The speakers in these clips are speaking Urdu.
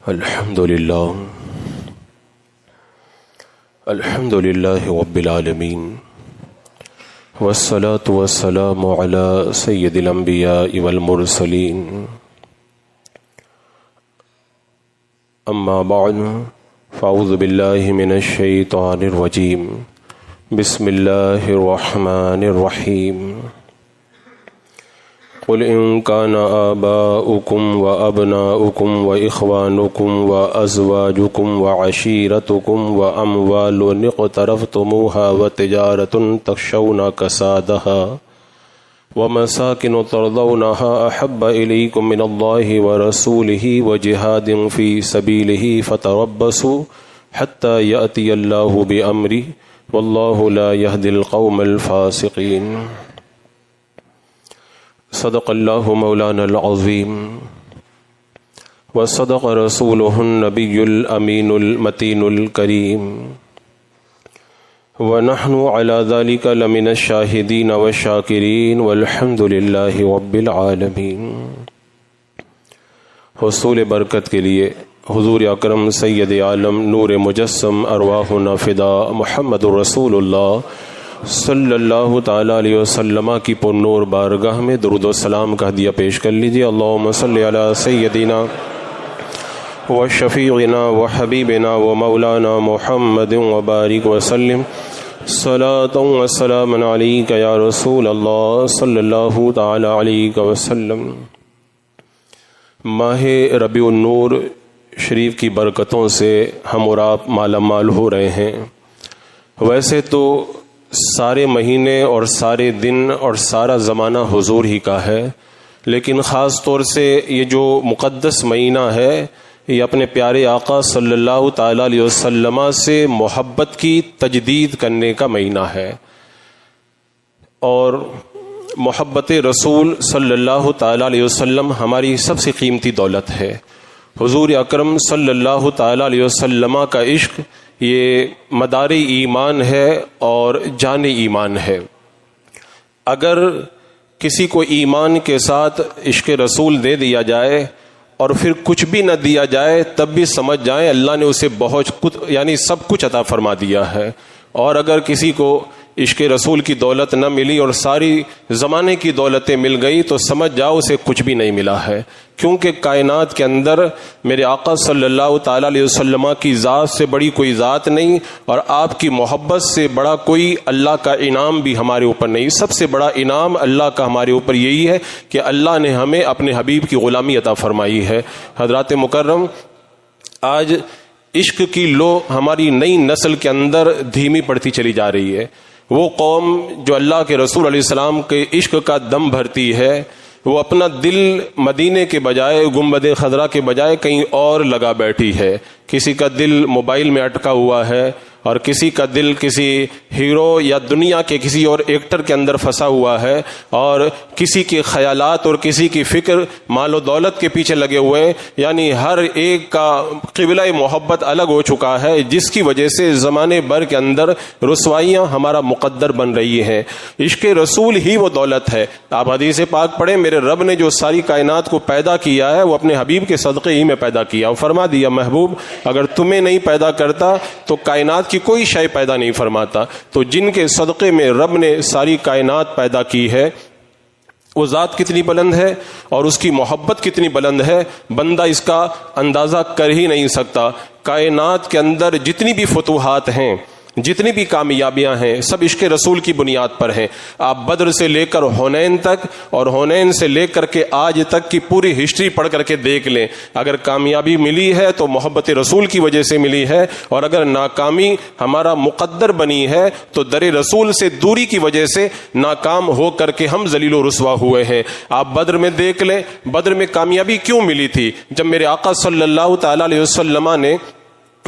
الحمد للہ رب العالمین والصلاة والسلام على سید الانبیاء والمرسلین اما بعد فاعوذ باللہ من الشیطان الرجیم بسم اللہ الرحمن الرحیم قل ان كان آباؤكم وأبناؤكم وإخوانكم وأزواجكم وعشيرتكم وأموال اقترفتموها وتجارة تخشون كسادها ومساكن ترضونها أحب إليكم من الله ورسوله وجهاد في سبيله فتربصوا حتى يأتي الله بأمره والله لا يهدي القوم الفاسقين صدق اللہ مولانا العظیم وصدق رسولہ النبی الامین المتین الکریم ونحن على ذلك لمن الشاہدین والشاکرین والحمد للہ رب العالمین۔ حصول برکت کے لیے حضور اکرم سید عالم نور مجسم ارواحنا فدا محمد رسول اللہ صلی اللہ تعالی علیہ وسلم کی پر نور بارگاہ میں درود و سلام کا ہدیہ پیش کر لیجیے۔ اللہم صلی علی سیدنا و شفیعنا و حبیبنا و مولانا محمد و بارک وسلم صلاۃ و سلام علیک یا رسول اللہ صلی اللہ تعالی علیہ وسلم۔ ماہ ربیع النور شریف کی برکتوں سے ہم اور آپ مالا مال ہو رہے ہیں۔ ویسے تو سارے مہینے اور سارے دن اور سارا زمانہ حضور ہی کا ہے، لیکن خاص طور سے یہ جو مقدس مہینہ ہے یہ اپنے پیارے آقا صلی اللہ تعالی علیہ وسلم سے محبت کی تجدید کرنے کا مہینہ ہے، اور محبت رسول صلی اللہ تعالی علیہ وسلم ہماری سب سے قیمتی دولت ہے۔ حضور اکرم صلی اللہ تعالی علیہ وسلم کا عشق یہ مدار ایمان ہے اور جان ایمان ہے۔ اگر کسی کو ایمان کے ساتھ عشق رسول دے دیا جائے اور پھر کچھ بھی نہ دیا جائے تب بھی سمجھ جائیں اللہ نے اسے بہت کچھ یعنی سب کچھ عطا فرما دیا ہے۔ اور اگر کسی کو عشق رسول کی دولت نہ ملی اور ساری زمانے کی دولتیں مل گئی تو سمجھ جاؤ اسے کچھ بھی نہیں ملا ہے، کیونکہ کائنات کے اندر میرے آقا صلی اللہ تعالی علیہ وسلم کی ذات سے بڑی کوئی ذات نہیں، اور آپ کی محبت سے بڑا کوئی اللہ کا انعام بھی ہمارے اوپر نہیں۔ سب سے بڑا انعام اللہ کا ہمارے اوپر یہی ہے کہ اللہ نے ہمیں اپنے حبیب کی غلامی عطا فرمائی ہے۔ حضرات مکرم، آج عشق کی لو ہماری نئی نسل کے اندر دھیمی پڑتی چلی جا رہی ہے۔ وہ قوم جو اللہ کے رسول علیہ السلام کے عشق کا دم بھرتی ہے وہ اپنا دل مدینے کے بجائے گنبد خضرا کے بجائے کہیں اور لگا بیٹھی ہے۔ کسی کا دل موبائل میں اٹکا ہوا ہے، اور کسی کا دل کسی ہیرو یا دنیا کے کسی اور ایکٹر کے اندر پھنسا ہوا ہے، اور کسی کے خیالات اور کسی کی فکر مال و دولت کے پیچھے لگے ہوئے ہیں۔ یعنی ہر ایک کا قبلہ محبت الگ ہو چکا ہے، جس کی وجہ سے زمانے بھر کے اندر رسوائیاں ہمارا مقدر بن رہی ہیں۔ عشق رسول ہی وہ دولت ہے۔ آپ حدیث پاک پڑھیں، میرے رب نے جو ساری کائنات کو پیدا کیا ہے وہ اپنے حبیب کے صدقے ہی میں پیدا کیا، اور فرما دیا محبوب اگر تمہیں نہیں پیدا کرتا تو کائنات کی کوئی شے پیدا نہیں فرماتا۔ تو جن کے صدقے میں رب نے ساری کائنات پیدا کی ہے وہ ذات کتنی بلند ہے اور اس کی محبت کتنی بلند ہے، بندہ اس کا اندازہ کر ہی نہیں سکتا۔ کائنات کے اندر جتنی بھی فتوحات ہیں، جتنی بھی کامیابیاں ہیں، سب عشق رسول کی بنیاد پر ہیں۔ آپ بدر سے لے کر حنین تک اور حنین سے لے کر کے آج تک کی پوری ہسٹری پڑھ کر کے دیکھ لیں، اگر کامیابی ملی ہے تو محبت رسول کی وجہ سے ملی ہے، اور اگر ناکامی ہمارا مقدر بنی ہے تو در رسول سے دوری کی وجہ سے ناکام ہو کر کے ہم ذلیل و رسوا ہوئے ہیں۔ آپ بدر میں دیکھ لیں، بدر میں کامیابی کیوں ملی تھی؟ جب میرے آقا صلی اللہ تعالی علیہ وسلم نے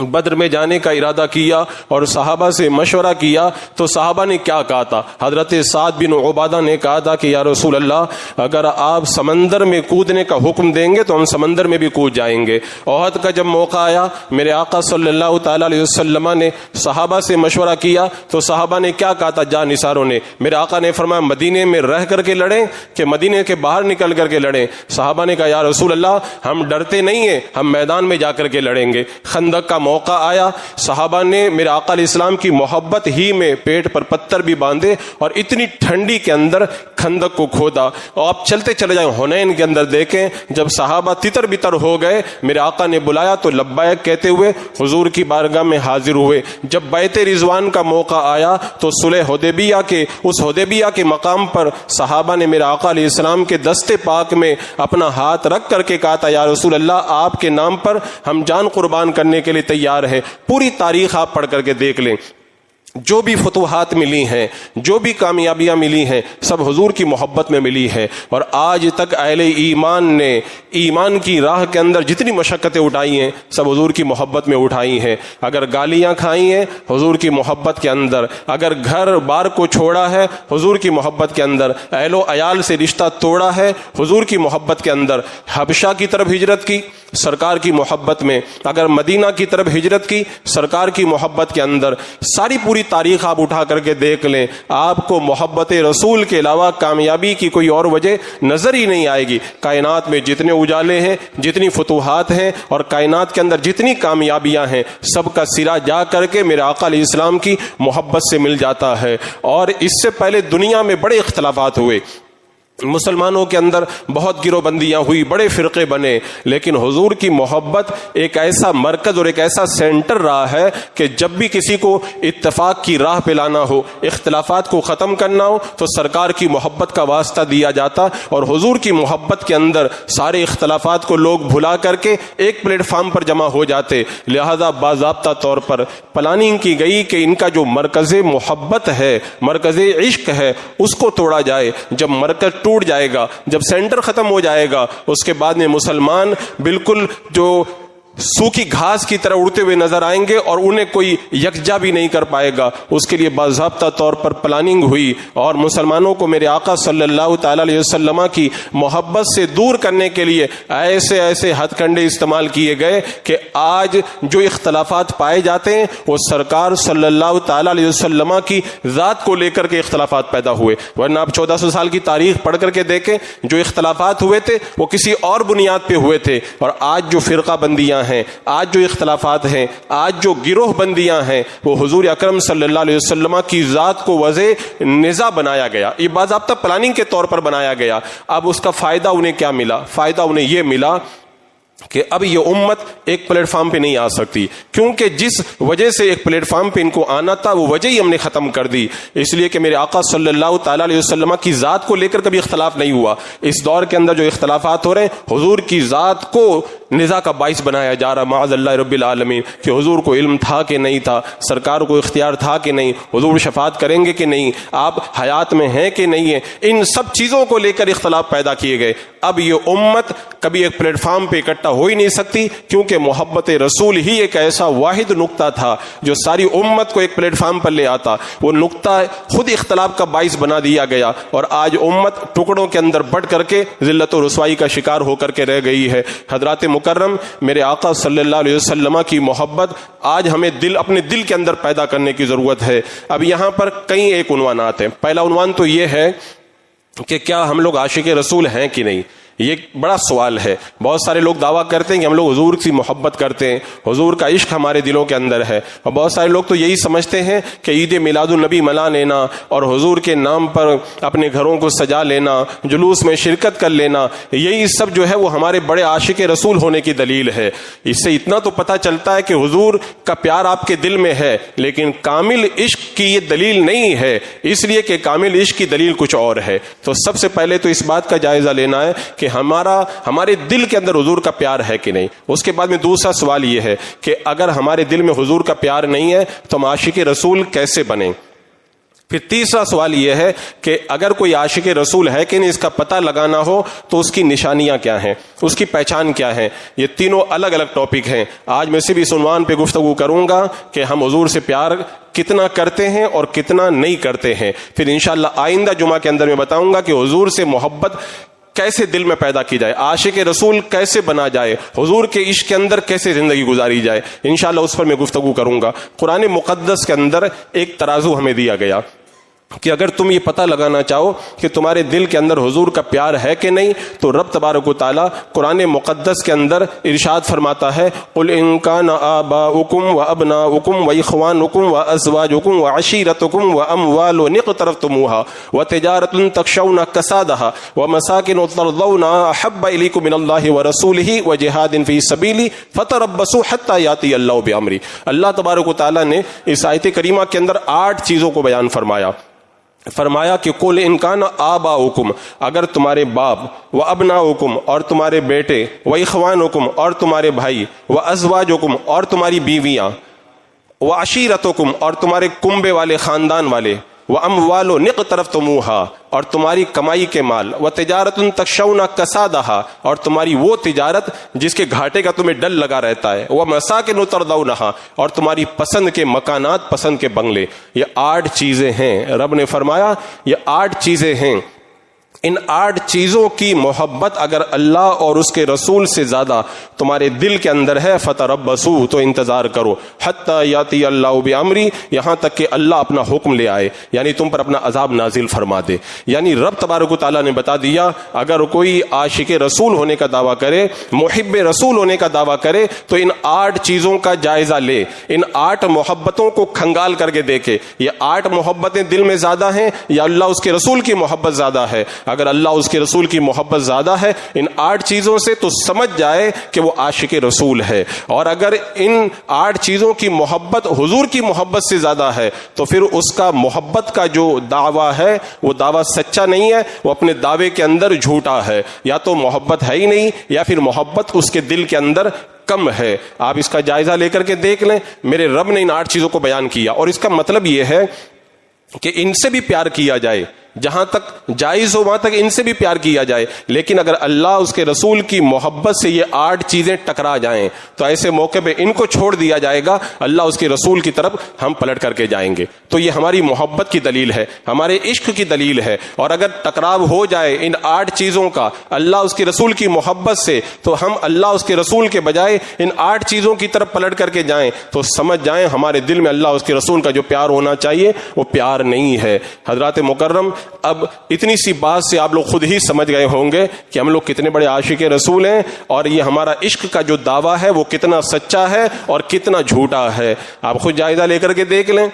بدر میں جانے کا ارادہ کیا اور صحابہ سے مشورہ کیا تو صحابہ نے کیا کہا تھا؟ حضرت سعد بن عبادہ نے کہا تھا کہ یا رسول اللہ اگر آپ سمندر میں کودنے کا حکم دیں گے تو ہم سمندر میں بھی کود جائیں گے۔ احد کا جب موقع آیا میرے آقا صلی اللہ تعالی علیہ وسلم نے صحابہ سے مشورہ کیا تو صحابہ نے کیا کہا تھا؟ جانثاروں نے، میرے آقا نے فرمایا مدینے میں رہ کر کے لڑیں کہ مدینے کے باہر نکل کر کے لڑیں؟ صحابہ نے کہا یا رسول اللہ ہم ڈرتے نہیں ہیں، ہم میدان میں جا کر کے لڑیں گے۔ خندق کا موقع آیا، صحابہ نے میرے آقا علیہ السلام کی محبت ہی میں پیٹ پر پتھر بھی باندھے اور اتنی ٹھنڈی کے اندر خندق کو کھودا۔ اور آپ چلتے چلے جائیں حنین کے اندر دیکھیں، جب صحابہ تتر بتر ہو گئے میرے آقا نے بلایا تو لبیک کہتے ہوئے حضور کی بارگاہ میں حاضر ہوئے۔ جب بیعت رضوان کا موقع آیا تو صلح حدیبیہ کے اس حدیبیہ کے مقام پر صحابہ نے میرے آقا علیہ السلام کے دستے پاک میں اپنا ہاتھ رکھ کر کے کہا تھا یا رسول اللہ آپ کے نام پر ہم جان قربان کرنے کے لیے تیار ہیں۔ پوری تاریخ آپ پڑھ کر کے دیکھ لیں، جو بھی فتوحات ملی ہیں، جو بھی کامیابیاں ملی ہیں، سب حضور کی محبت میں ملی ہے۔ اور آج تک اہل ایمان نے ایمان کی راہ کے اندر جتنی مشقتیں اٹھائی ہیں سب حضور کی محبت میں اٹھائی ہیں۔ اگر گالیاں کھائی ہیں حضور کی محبت کے اندر، اگر گھر بار کو چھوڑا ہے حضور کی محبت کے اندر، اہل و عیال سے رشتہ توڑا ہے حضور کی محبت کے اندر، حبشہ کی طرف ہجرت کی سرکار کی محبت میں، اگر مدینہ کی طرف ہجرت کی سرکار کی محبت کے اندر، ساری پوری تاریخ آپ اٹھا کر کے دیکھ لیں، آپ کو محبت رسول کے علاوہ کامیابی کی کوئی اور وجہ نظر ہی نہیں آئے گی۔ کائنات میں جتنے اجالے ہیں، جتنی فتوحات ہیں اور کائنات کے اندر جتنی کامیابیاں ہیں، سب کا سرا جا کر کے میرے آقا علیہ السلام کی محبت سے مل جاتا ہے۔ اور اس سے پہلے دنیا میں بڑے اختلافات ہوئے، مسلمانوں کے اندر بہت گروہ بندیاں ہوئی، بڑے فرقے بنے، لیکن حضور کی محبت ایک ایسا مرکز اور ایک ایسا سینٹر رہا ہے کہ جب بھی کسی کو اتفاق کی راہ پہ لانا ہو، اختلافات کو ختم کرنا ہو تو سرکار کی محبت کا واسطہ دیا جاتا، اور حضور کی محبت کے اندر سارے اختلافات کو لوگ بھلا کر کے ایک پلیٹ فارم پر جمع ہو جاتے۔ لہذا باضابطہ طور پر پلاننگ کی گئی کہ ان کا جو مرکز محبت ہے، مرکز عشق ہے، اس کو توڑا جائے۔ جب مرکز ٹوٹ جائے گا، جب سینٹر ختم ہو جائے گا، اس کے بعد میں مسلمان بالکل جو سوکھی گھاس کی طرح اڑتے ہوئے نظر آئیں گے اور انہیں کوئی یکجا بھی نہیں کر پائے گا۔ اس کے لیے باضابطہ طور پر پلاننگ ہوئی اور مسلمانوں کو میرے آقا صلی اللہ تعالی علیہ وسلم کی محبت سے دور کرنے کے لیے ایسے ایسے ہتھ کنڈے استعمال کیے گئے کہ آج جو اختلافات پائے جاتے ہیں وہ سرکار صلی اللہ تعالی علیہ وسلم کی ذات کو لے کر کے اختلافات پیدا ہوئے، ورنہ آپ 1400 سال کی تاریخ پڑھ کر کے دیکھیں، جو اختلافات ہوئے تھے وہ کسی اور بنیاد پہ ہوئے تھے۔ اور آج جو فرقہ بندیاں ہیں، آج جو اختلافات ہیں، آج جو گروہ بندیاں ہیں، وہ حضور اکرم صلی اللہ علیہ وسلم کی ذات کو وضع نزاع بنایا گیا، یہ باضابطہ پلاننگ کے طور پر بنایا گیا۔ اب اس کا فائدہ انہیں کیا ملا؟ فائدہ انہیں یہ ملا کہ اب یہ امت ایک پلیٹ فارم پہ نہیں آ سکتی، کیونکہ جس وجہ سے ایک پلیٹ فارم پہ ان کو آنا تھا وہ وجہ ہی ہم نے ختم کر دی۔ اس لیے کہ میرے آقا صلی اللہ تعالی علیہ وسلم کی ذات کو لے کر کبھی اختلاف نہیں ہوا۔ اس دور کے اندر جو اختلافات ہو رہے ہیں حضور کی ذات کو نزاع کا باعث بنایا جا رہا، معاذ اللہ رب العالمین، کہ حضور کو علم تھا کہ نہیں تھا، سرکار کو اختیار تھا کہ نہیں، حضور شفاعت کریں گے کہ نہیں، آپ حیات میں ہیں کہ نہیں ہیں، ان سب چیزوں کو لے کر اختلاف پیدا کیے گئے۔ اب یہ امت کبھی ایک پلیٹ فارم پہ اکٹھا ہو ہی نہیں سکتی، کیونکہ محبت رسول ہی ایک ایسا واحد نقطہ تھا جو ساری امت کو ایک پلیٹ فارم پر لے آتا۔ وہ نقطہ خود اختلاف کا باعث بنا دیا گیا، اور آج امت ٹکڑوں کے اندر بٹ کر کے ذلت و رسوائی کا شکار ہو کر کے رہ گئی ہے۔ حضرات مکرم، میرے آقا صلی اللہ علیہ وسلم کی محبت آج ہمیں اپنے دل کے اندر پیدا کرنے کی ضرورت ہے۔ اب یہاں پر کئی ایک عنوانات ہیں۔ پہلا عنوان تو یہ ہے کہ کیا ہم لوگ عاشق رسول ہیں کہ نہیں؟ یہ بڑا سوال ہے۔ بہت سارے لوگ دعویٰ کرتے ہیں کہ ہم لوگ حضور کی محبت کرتے ہیں، حضور کا عشق ہمارے دلوں کے اندر ہے، اور بہت سارے لوگ تو یہی سمجھتے ہیں کہ عید میلاد النبی منا لینا اور حضور کے نام پر اپنے گھروں کو سجا لینا، جلوس میں شرکت کر لینا، یہی سب جو ہے وہ ہمارے بڑے عاشق رسول ہونے کی دلیل ہے۔ اس سے اتنا تو پتہ چلتا ہے کہ حضور کا پیار آپ کے دل میں ہے، لیکن کامل عشق کی یہ دلیل نہیں ہے، اس لیے کہ کامل عشق کی دلیل کچھ اور ہے۔ تو سب سے پہلے تو اس بات کا جائزہ لینا ہے کہ ہمارے دل کے اندر حضور کا پیار ہے کہ نہیں۔ اس کے بعد میں دوسرا سوال یہ ہے کہ اگر ہمارے دل میں حضور کا پیار نہیں ہے تو ہم عاشق رسول کیسے بنیں؟ پھر تیسرا سوال یہ ہے کہ اگر کوئی عاشق رسول ہے کہ نہیں، اس کا پتہ لگانا ہو تو اس کی نشانیاں کیا ہیں، اس کی پہچان کیا ہے۔ یہ تینوں الگ الگ ٹاپک ہیں۔ آج میں صرف اس عنوان پہ گفتگو کروں گا کہ ہم حضور سے پیار کتنا کرتے ہیں اور کتنا نہیں کرتے ہیں۔ پھر انشاءاللہ آئندہ جمعہ کے اندر میں بتاؤں گا کہ حضور سے محبت کیسے دل میں پیدا کی جائے، عاشق رسول کیسے بنا جائے، حضور کے عشق کے اندر کیسے زندگی گزاری جائے، انشاءاللہ اس پر میں گفتگو کروں گا۔ قرآن مقدس کے اندر ایک ترازو ہمیں دیا گیا کہ اگر تم یہ پتہ لگانا چاہو کہ تمہارے دل کے اندر حضور کا پیار ہے کہ نہیں، تو رب تبارک و تعالیٰ قرآن مقدس کے اندر ارشاد فرماتا ہے قُلْ إِن كَانَ آبَاؤُكُمْ وَأَبْنَاؤُكُمْ وَإِخْوَانُكُمْ وَأَزْوَاجُكُمْ وَعَشِيرَتُكُمْ وَأَمْوَالٌ اقْتَرَفْتُمُوهَا وَتِجَارَةٌ تَخْشَوْنَ كَسَادَهَا وَمَسَاكِنُ تَرْضَوْنَهَا أَحَبَّ إِلَيْكُم مِّنَ اللَّهِ وَرَسُولِهِ وَجِهَادٍ فِي سَبِيلِهِ فَتَرَبَّصُوا حَتَّى يَأْتِيَ اللَّهُ بِأَمْرِهِ۔ اللہ تبارک و تعالیٰ نے اس آیت کریمہ کے اندر 8 چیزوں کو بیان فرمایا کہ قُلْ إِن كَانَ آبَاؤُكُمْ، اگر تمہارے باپ، وَأَبْنَاؤُكُمْ اور تمہارے بیٹے، وَإِخْوَانُكُمْ اور تمہارے بھائی، وَأَزْوَاجُكُمْ اور تمہاری بیویاں، وَعَشِيرَتُكُمْ اور تمہارے کنبے والے خاندان والے، وَأَمْوَالٌ اقْتَرَفْتُمُوهَا اور تمہاری کمائی کے مال، وَتِجَارَةٌ تَخْشَوْنَ كَسَادَهَا اور تمہاری وہ تجارت جس کے گھاٹے کا تمہیں ڈر لگا رہتا ہے، وَمَسَاكِنُ تَرْضَوْنَهَا اور تمہاری پسند کے مکانات، پسند کے بنگلے۔ یہ 8 چیزیں ہیں، رب نے فرمایا یہ 8 چیزیں ہیں۔ ان 8 چیزوں کی محبت اگر اللہ اور اس کے رسول سے زیادہ تمہارے دل کے اندر ہے، فتربصوا تو انتظار کرو، حتی یاتی اللہ بامری یہاں تک کہ اللہ اپنا حکم لے آئے، یعنی تم پر اپنا عذاب نازل فرما دے۔ یعنی رب تبارک و تعالیٰ نے بتا دیا اگر کوئی عاشق رسول ہونے کا دعویٰ کرے، محب رسول ہونے کا دعویٰ کرے تو ان 8 چیزوں کا جائزہ لے، ان 8 محبتوں کو کھنگال کر کے دیکھے، یہ 8 محبتیں دل میں زیادہ ہیں یا اللہ اس کے رسول کی محبت زیادہ ہے۔ اگر اللہ اس کے رسول کی محبت زیادہ ہے ان 8 چیزوں سے تو سمجھ جائے کہ وہ عاشق رسول ہے، اور اگر ان 8 چیزوں کی محبت حضور کی محبت سے زیادہ ہے تو پھر اس کا محبت کا جو دعویٰ ہے وہ دعویٰ سچا نہیں ہے، وہ اپنے دعوے کے اندر جھوٹا ہے، یا تو محبت ہے ہی نہیں یا پھر محبت اس کے دل کے اندر کم ہے۔ آپ اس کا جائزہ لے کر کے دیکھ لیں، میرے رب نے ان 8 چیزوں کو بیان کیا، اور اس کا مطلب یہ ہے کہ ان سے بھی پیار کیا جائے، جہاں تک جائز ہو وہاں تک ان سے بھی پیار کیا جائے، لیکن اگر اللہ اس کے رسول کی محبت سے یہ 8 چیزیں ٹکرا جائیں تو ایسے موقع پہ ان کو چھوڑ دیا جائے گا، اللہ اس کے رسول کی طرف ہم پلٹ کر کے جائیں گے۔ تو یہ ہماری محبت کی دلیل ہے، ہمارے عشق کی دلیل ہے، اور اگر ٹکراؤ ہو جائے ان 8 چیزوں کا اللہ اس کے رسول کی محبت سے تو ہم اللہ اس کے رسول کے بجائے ان 8 چیزوں کی طرف پلٹ کر کے جائیں تو سمجھ جائیں ہمارے دل میں اللہ اس کے رسول کا جو پیار ہونا چاہیے وہ پیار نہیں ہے۔ حضرات مکرم، اب اتنی سی بات سے آپ لوگ خود ہی سمجھ گئے ہوں گے کہ ہم لوگ کتنے بڑے عاشق رسول ہیں، اور یہ ہمارا عشق کا جو دعویٰ ہے وہ کتنا سچا ہے اور کتنا جھوٹا ہے۔ آپ خود جائزہ لے کر کے دیکھ لیں،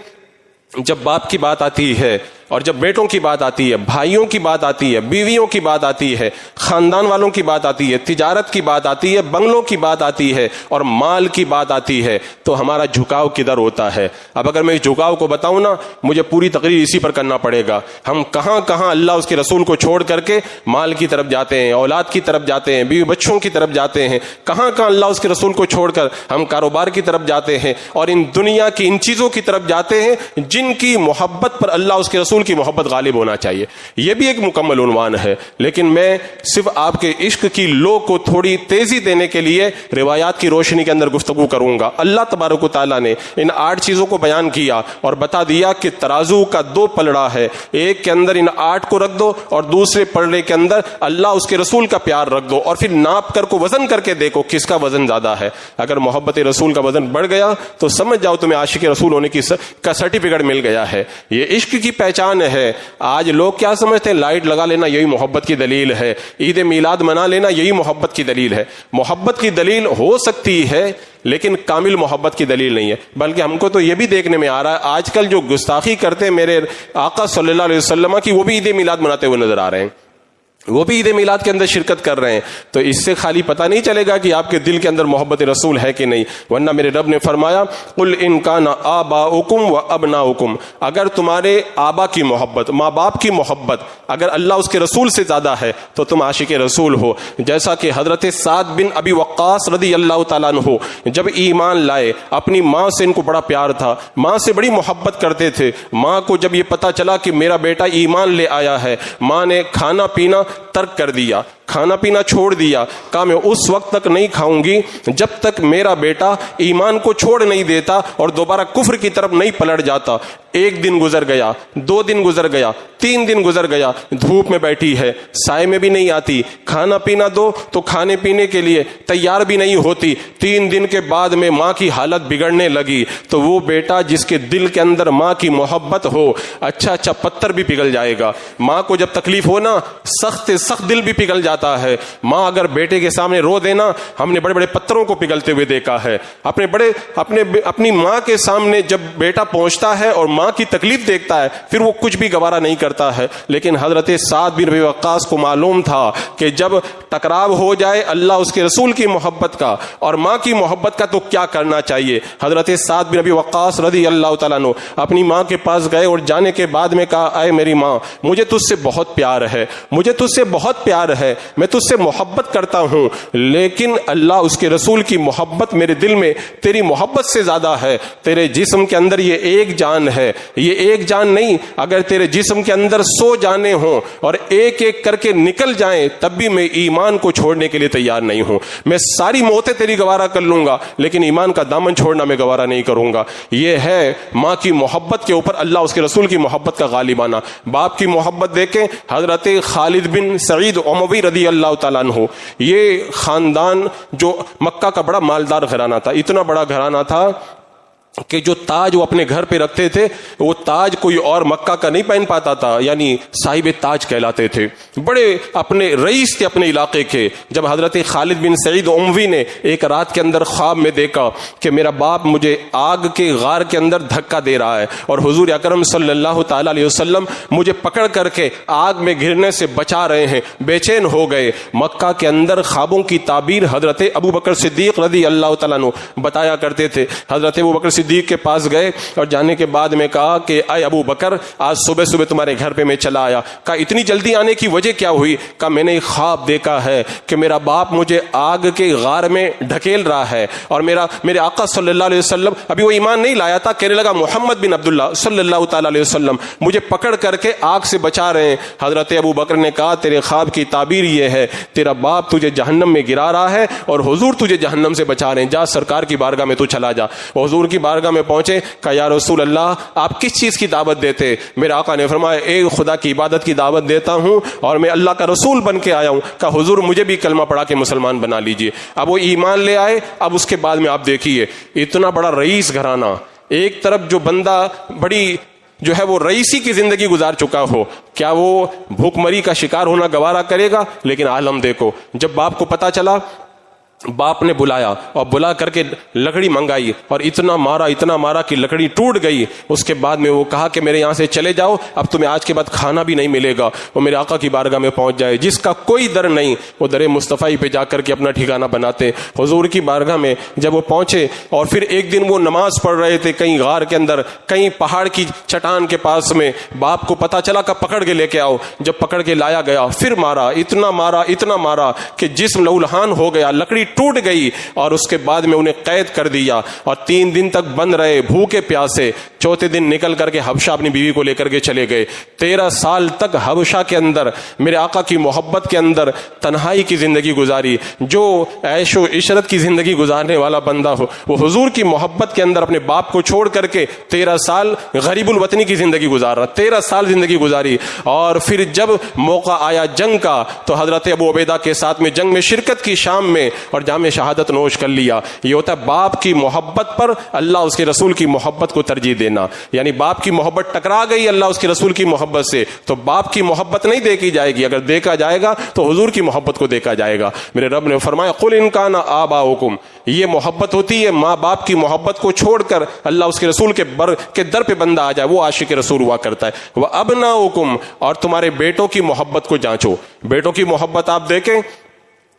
جب باپ کی بات آتی ہے اور جب بیٹوں کی بات آتی ہے، بھائیوں کی بات آتی ہے، بیویوں کی بات آتی ہے، خاندان والوں کی بات آتی ہے، تجارت کی بات آتی ہے، بنگلوں کی بات آتی ہے اور مال کی بات آتی ہے، تو ہمارا جھکاؤ کدھر ہوتا ہے؟ اب اگر میں اس جھکاؤ کو بتاؤں نا، مجھے پوری تقریر اسی پر کرنا پڑے گا۔ ہم کہاں کہاں اللہ اس کے رسول کو چھوڑ کر کے مال کی طرف جاتے ہیں، اولاد کی طرف جاتے ہیں، بیوی بچوں کی طرف جاتے ہیں، کہاں کہاں اللہ اس کے رسول کو چھوڑ کر ہم کاروبار کی طرف جاتے ہیں اور ان دنیا کی ان چیزوں کی طرف جاتے ہیں جن کی محبت پر اللہ اس کے رسول کی محبت غالب ہونا چاہیے۔ یہ بھی ایک مکمل عنوان ہے، لیکن میں صرف آپ کے عشق کی لو کو تھوڑی تیزی دینے کے لیے روایات کی روشنی کے اندر گفتگو کروں گا۔ اللہ تبارک و تعالیٰ نے ان 8 چیزوں کو بیان کیا اور بتا دیا کہ ترازو کا 2 پلڑا ہے، ایک کے اندر ان 8 کو رکھ دو اور دوسرے پلڑے کے اندر اللہ اس کے رسول کا پیار رکھ دو، اور پھر ناپ کر کو وزن کر کے دیکھو کس کا وزن زیادہ ہے۔ اگر محبت رسول کا وزن بڑھ گیا تو سمجھ جاؤ تمہیں عاشق رسول ہونے کا سرٹیفکیٹ مل گیا ہے۔ یہ عشق کی پہچان ہے۔ آج لوگ کیا سمجھتے ہیں؟ لائٹ لگا لینا یہی محبت کی دلیل ہے، عید میلاد منا لینا یہی محبت کی دلیل ہے۔ محبت کی دلیل ہو سکتی ہے لیکن کامل محبت کی دلیل نہیں ہے، بلکہ ہم کو تو یہ بھی دیکھنے میں آ رہا ہے آج کل جو گستاخی کرتے ہیں میرے آقا صلی اللہ علیہ وسلم کی، وہ بھی عید میلاد مناتے ہوئے نظر آ رہے ہیں۔ وہ بھی عید میلاد کے اندر شرکت کر رہے ہیں. تو اس سے خالی پتہ نہیں چلے گا کہ آپ کے دل کے اندر محبت رسول ہے کہ نہیں. ورنہ میرے رب نے فرمایا قل ان کان آباؤکم و ابناؤکم، اگر تمہارے آبا کی محبت، ماں باپ کی محبت اگر اللہ اس کے رسول سے زیادہ ہے تو تم عاشق رسول ہو. جیسا کہ حضرت سعد بن ابی وقاص رضی اللہ تعالیٰ عنہ جب ایمان لائے، اپنی ماں سے ان کو بڑا پیار تھا، ماں سے بڑی محبت کرتے تھے. ماں کو جب یہ پتا چلا کہ میرا بیٹا ایمان لے آیا ہے، ماں نے کھانا پینا ترک کر دیا، کھانا پینا چھوڑ دیا. کہا میں اس وقت تک نہیں کھاؤں گی جب تک میرا بیٹا ایمان کو چھوڑ نہیں دیتا اور دوبارہ کفر کی طرف نہیں پلٹ جاتا. 1 دن گزر گیا، 2 دن گزر گیا، 3 دن گزر گیا، دھوپ میں بیٹھی ہے، سائے میں بھی نہیں آتی، کھانا پینا دو تو کھانے پینے کے لیے تیار بھی نہیں ہوتی. 3 دن کے بعد میں ماں کی حالت بگڑنے لگی. تو وہ بیٹا جس کے دل کے اندر ماں کی محبت ہو، اچھا پتھر بھی پگھل جائے گا. ماں کو جب تکلیف ہو نا، سخت دل بھی پگھل جاتا ہے. ماں اگر بیٹے کے سامنے رو دینا، ہم نے بڑے بڑے پتھروں کو پگھلتے ہوئے دیکھا ہے. اپنی ماں کے سامنے جب بیٹا پہنچتا ہے اور ماں کی تکلیف دیکھتا ہے، پھر وہ کچھ بھی گوارا نہیں کرتا ہے. لیکن حضرت سعد بن ابی وقاص کو معلوم تھا کہ جب ٹکراؤ ہو جائے اللہ اس کے رسول کی محبت کا اور ماں کی محبت کا تو کیا کرنا چاہیے. حضرت سعد بن ابی وقاص رضی اللہ تعالیٰ عنہ اپنی ماں کے پاس گئے اور جانے کے بعد میں کہا اے میری ماں، مجھے تجھ سے بہت پیار ہے، مجھے تجھ سے بہت پیار ہے، میں تجھ سے محبت کرتا ہوں، لیکن اللہ اس کے رسول کی محبت میرے دل میں تیری محبت سے زیادہ ہے. تیرے جسم کے اندر یہ ایک جان ہے، یہ ایک جان نہیں، اگر تیرے جسم کے اندر 100 جانیں ہوں اور ایک ایک کر کے نکل جائیں تب بھی میں ایمان کو چھوڑنے کے لیے تیار نہیں ہوں. میں ساری موتیں تیری گوارا کر لوں گا لیکن ایمان کا دامن چھوڑنا میں گوارا نہیں کروں گا. یہ ہے ماں کی محبت کے اوپر اللہ اس کے رسول کی محبت کا غالبانہ. باپ کی محبت دیکھیں، حضرت خالد بن سعید اموی رضی اللہ تعالیٰ عنہ، یہ خاندان جو مکہ کا بڑا مالدار گھرانہ تھا، اتنا بڑا گھرانہ تھا کہ جو تاج وہ اپنے گھر پہ رکھتے تھے وہ تاج کوئی اور مکہ کا نہیں پہن پاتا تھا، یعنی صاحب تاج کہلاتے تھے. بڑے اپنے رئیس تھے اپنے علاقے کے. جب حضرت خالد بن سعید اموی نے ایک رات کے اندر خواب میں دیکھا کہ میرا باپ مجھے آگ کے غار کے اندر دھکا دے رہا ہے اور حضور اکرم صلی اللہ تعالی علیہ وسلم مجھے پکڑ کر کے آگ میں گرنے سے بچا رہے ہیں، بے چین ہو گئے. مکہ کے اندر خوابوں کی تعبیر حضرت ابو بکر صدیق رضی اللہ تعالیٰ عنہ بتایا کرتے تھے. حضرت ابو بکر صدیق کے پاس گئے اور جانے کے بعد میں کہا کہ اے ابو بکر، آج صبح صبح تمہارے گھر پہ میں چلا آیا. کہا اتنی جلدی آنے کی وجہ کیا ہوئی؟ کہا میں نے ایک خواب دیکھا ہے کہ میرا باپ مجھے آگ کے غار میں ڈھکیل رہا ہے اور میرے آقا صلی اللہ علیہ وسلم، ابھی وہ ایمان نہیں لایا تھا، کہنے لگا محمد بن عبداللہ صلی اللہ تعالی علیہ وسلم مجھے پکڑ کر کے آگ سے بچا رہے ہیں. حضرت ابو بکر نے کہا تیرے خواب کی تعبیر یہ ہے، تیرا باپ تجھے جہنم میں گرا رہا ہے اور حضور تجھے جہنم سے بچا رہے ہیں، جا سرکار کی بارگاہ میں تو چلا جا. حضور کی بارگاہ میں پہنچے، کہا یا رسول اللہ آپ کس چیز کی دعوت دیتے؟ میرے آقا نے فرمایا ایک خدا کی عبادت کی دعوت دیتا ہوں اور میں اللہ کا رسول بن کے آیا ہوں. کہا حضور مجھے بھی کلمہ پڑھا کے مسلمان بنا لیجئے. اب وہ ایمان لے آئے. اب اس کے بعد میں آپ دیکھیے اتنا بڑا رئیس گھرانہ، ایک طرف جو بندہ بڑی جو ہے وہ رئیسی کی زندگی گزار چکا ہو، کیا وہ بھوک مری کا شکار ہونا گوارا کرے گا؟ لیکن عالم دیکھو، جب باپ کو پتا چلا، باپ نے بلایا اور بلا کر کے لکڑی منگائی اور اتنا مارا کہ لکڑی ٹوٹ گئی. اس کے بعد میں وہ کہا کہ میرے یہاں سے چلے جاؤ، اب تمہیں آج کے بعد کھانا بھی نہیں ملے گا. وہ میرے آقا کی بارگاہ میں پہنچ جائے، جس کا کوئی در نہیں وہ در مصطفی پہ جا کر کے اپنا ٹھکانہ بناتے. حضور کی بارگاہ میں جب وہ پہنچے اور پھر ایک دن وہ نماز پڑھ رہے تھے کہیں غار کے اندر، کہیں پہاڑ کی چٹان کے پاس میں، باپ کو پتا چلا کہ پکڑ کے لے کے آؤ. جب پکڑ کے لایا گیا پھر اتنا مارا کہ جسم لہولہان ہو گیا، لکڑی ٹوٹ گئی اور اس کے بعد میں انہیں قید کر دیا اور 3 دن تک بند رہے بھوکے پیاسے. 4تھے دن نکل کر کے حبشہ اپنی بیوی کو لے کر کے چلے گئے. 13 سال تک حبشہ کے اندر میرے آقا کی محبت کے اندر تنہائی کی زندگی گزاری. جو عیش و عشرت کی زندگی گزارنے والا بندہ ہو وہ حضور کی محبت کے اندر اپنے باپ کو چھوڑ کر کے 13 سال غریب الوطنی کی زندگی گزار رہا. 13 سال زندگی گزاری. اور پھر جب موقع آیا جنگ کا تو حضرت ابو عبیدہ کے ساتھ میں جنگ میں شرکت کی شام میں اور جام شہادت نوش کر لیا. یہ ہوتا ہے باپ کی محبت پر اللہ اس کے رسول کی محبت کو ترجیح دینا. یعنی باپ کی محبت ٹکرا گئی اللہ اس کے رسول کی محبت سے تو باپ کی محبت نہیں دیکھی جائے گی, اگر دیکھا جائے گا تو حضور کی محبت کو دیکھا جائے گا. میرے رب نے فرمایا قل ان کان آباؤکم, یہ محبت ہوتی ہے ماں باپ کی محبت کو چھوڑ کر اللہ اس کے رسول کے در پہ بندہ آ جائے, وہ عاشق رسول ہوا کرتا ہے. وَأَبْنَاؤُكُمْ, اور تمہارے بیٹوں کی محبت کو جانچو. بیٹوں کی محبت آپ دیکھیں,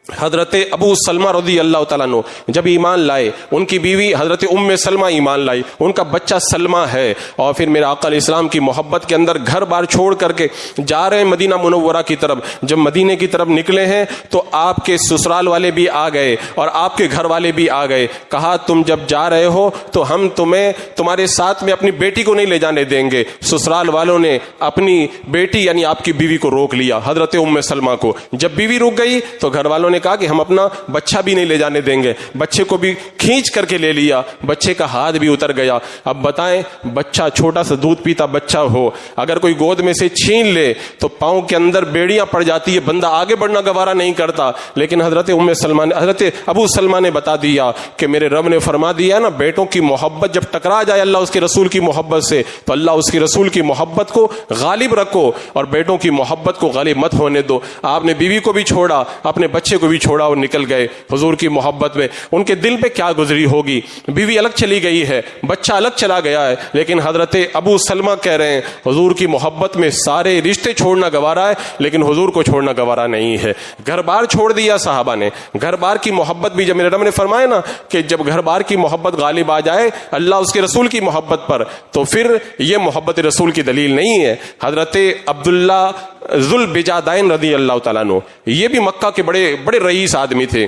حضرت ابو سلمہ رضی اللہ تعالیٰ عنہ جب ایمان لائے, ان کی بیوی حضرت ام سلمہ ایمان لائی, ان کا بچہ سلمہ ہے, اور پھر میرے آقا علیہ السلام کی محبت کے اندر گھر بار چھوڑ کر کے جا رہے ہیں مدینہ منورہ کی طرف. جب مدینے کی طرف نکلے ہیں تو آپ کے سسرال والے بھی آ گئے اور آپ کے گھر والے بھی آ گئے. کہا تم جب جا رہے ہو تو ہم تمہیں تمہارے ساتھ میں اپنی بیٹی کو نہیں لے جانے دیں گے. سسرال والوں نے اپنی بیٹی یعنی آپ کی بیوی کو روک لیا, حضرت ام سلمہ کو. جب بیوی رک گئی تو گھر والوں نے کہا کہ ہم اپنا بچہ بھی نہیں لے جانے دیں گے. بچے کو بھی کھینچ کر کے لے لیا, بچے کا ہاتھ بھی اتر گیا. اب بتائیں, بچہ چھوٹا سا دودھ پیتا بچہ ہو, اگر کوئی گود میں سے چھین لے تو پاؤں کے اندر بیڑیاں پڑ جاتی ہے, بندہ آگے بڑھنا گوارا نہیں کرتا. لیکن حضرت حضرت ابو سلمہ نے بتا دیا کہ میرے رب نے فرما دیا نا, بیٹوں کی محبت جب ٹکرا جائے اللہ اس کے رسول کی محبت سے تو اللہ اس کے رسول کی محبت کو غالب رکھو اور بیٹوں کی محبت کو غالب مت ہونے دو. آپ نے بیوی کو بھی چھوڑا, اپنے بچے کو بھی چھوڑا اور نکل گئے حضور کی محبت میں. ان کے دل پہ کیا گزری ہوگی, بیوی الگ چلی گئی ہے, بچہ الگ چلا گیا ہے, لیکن حضرت ابو سلمہ کہہ رہے ہیں حضور کی محبت میں سارے رشتے چھوڑنا گوارا ہے لیکن حضور کو چھوڑنا گوارا نہیں ہے. گھر بار چھوڑ دیا صحابہ نے. گھر بار کی محبت بھی جب میرے رب نے فرمایا نا کہ جب گھر بار کی محبت غالب آ جائے اللہ اس کے رسول کی محبت پر تو پھر یہ محبت رسول کی دلیل نہیں ہے. حضرت عبداللہ ذوالبجادین رضی اللہ تعالیٰ عنہ, یہ بھی مکہ کے بڑے بڑے رئیس آدمی تھے.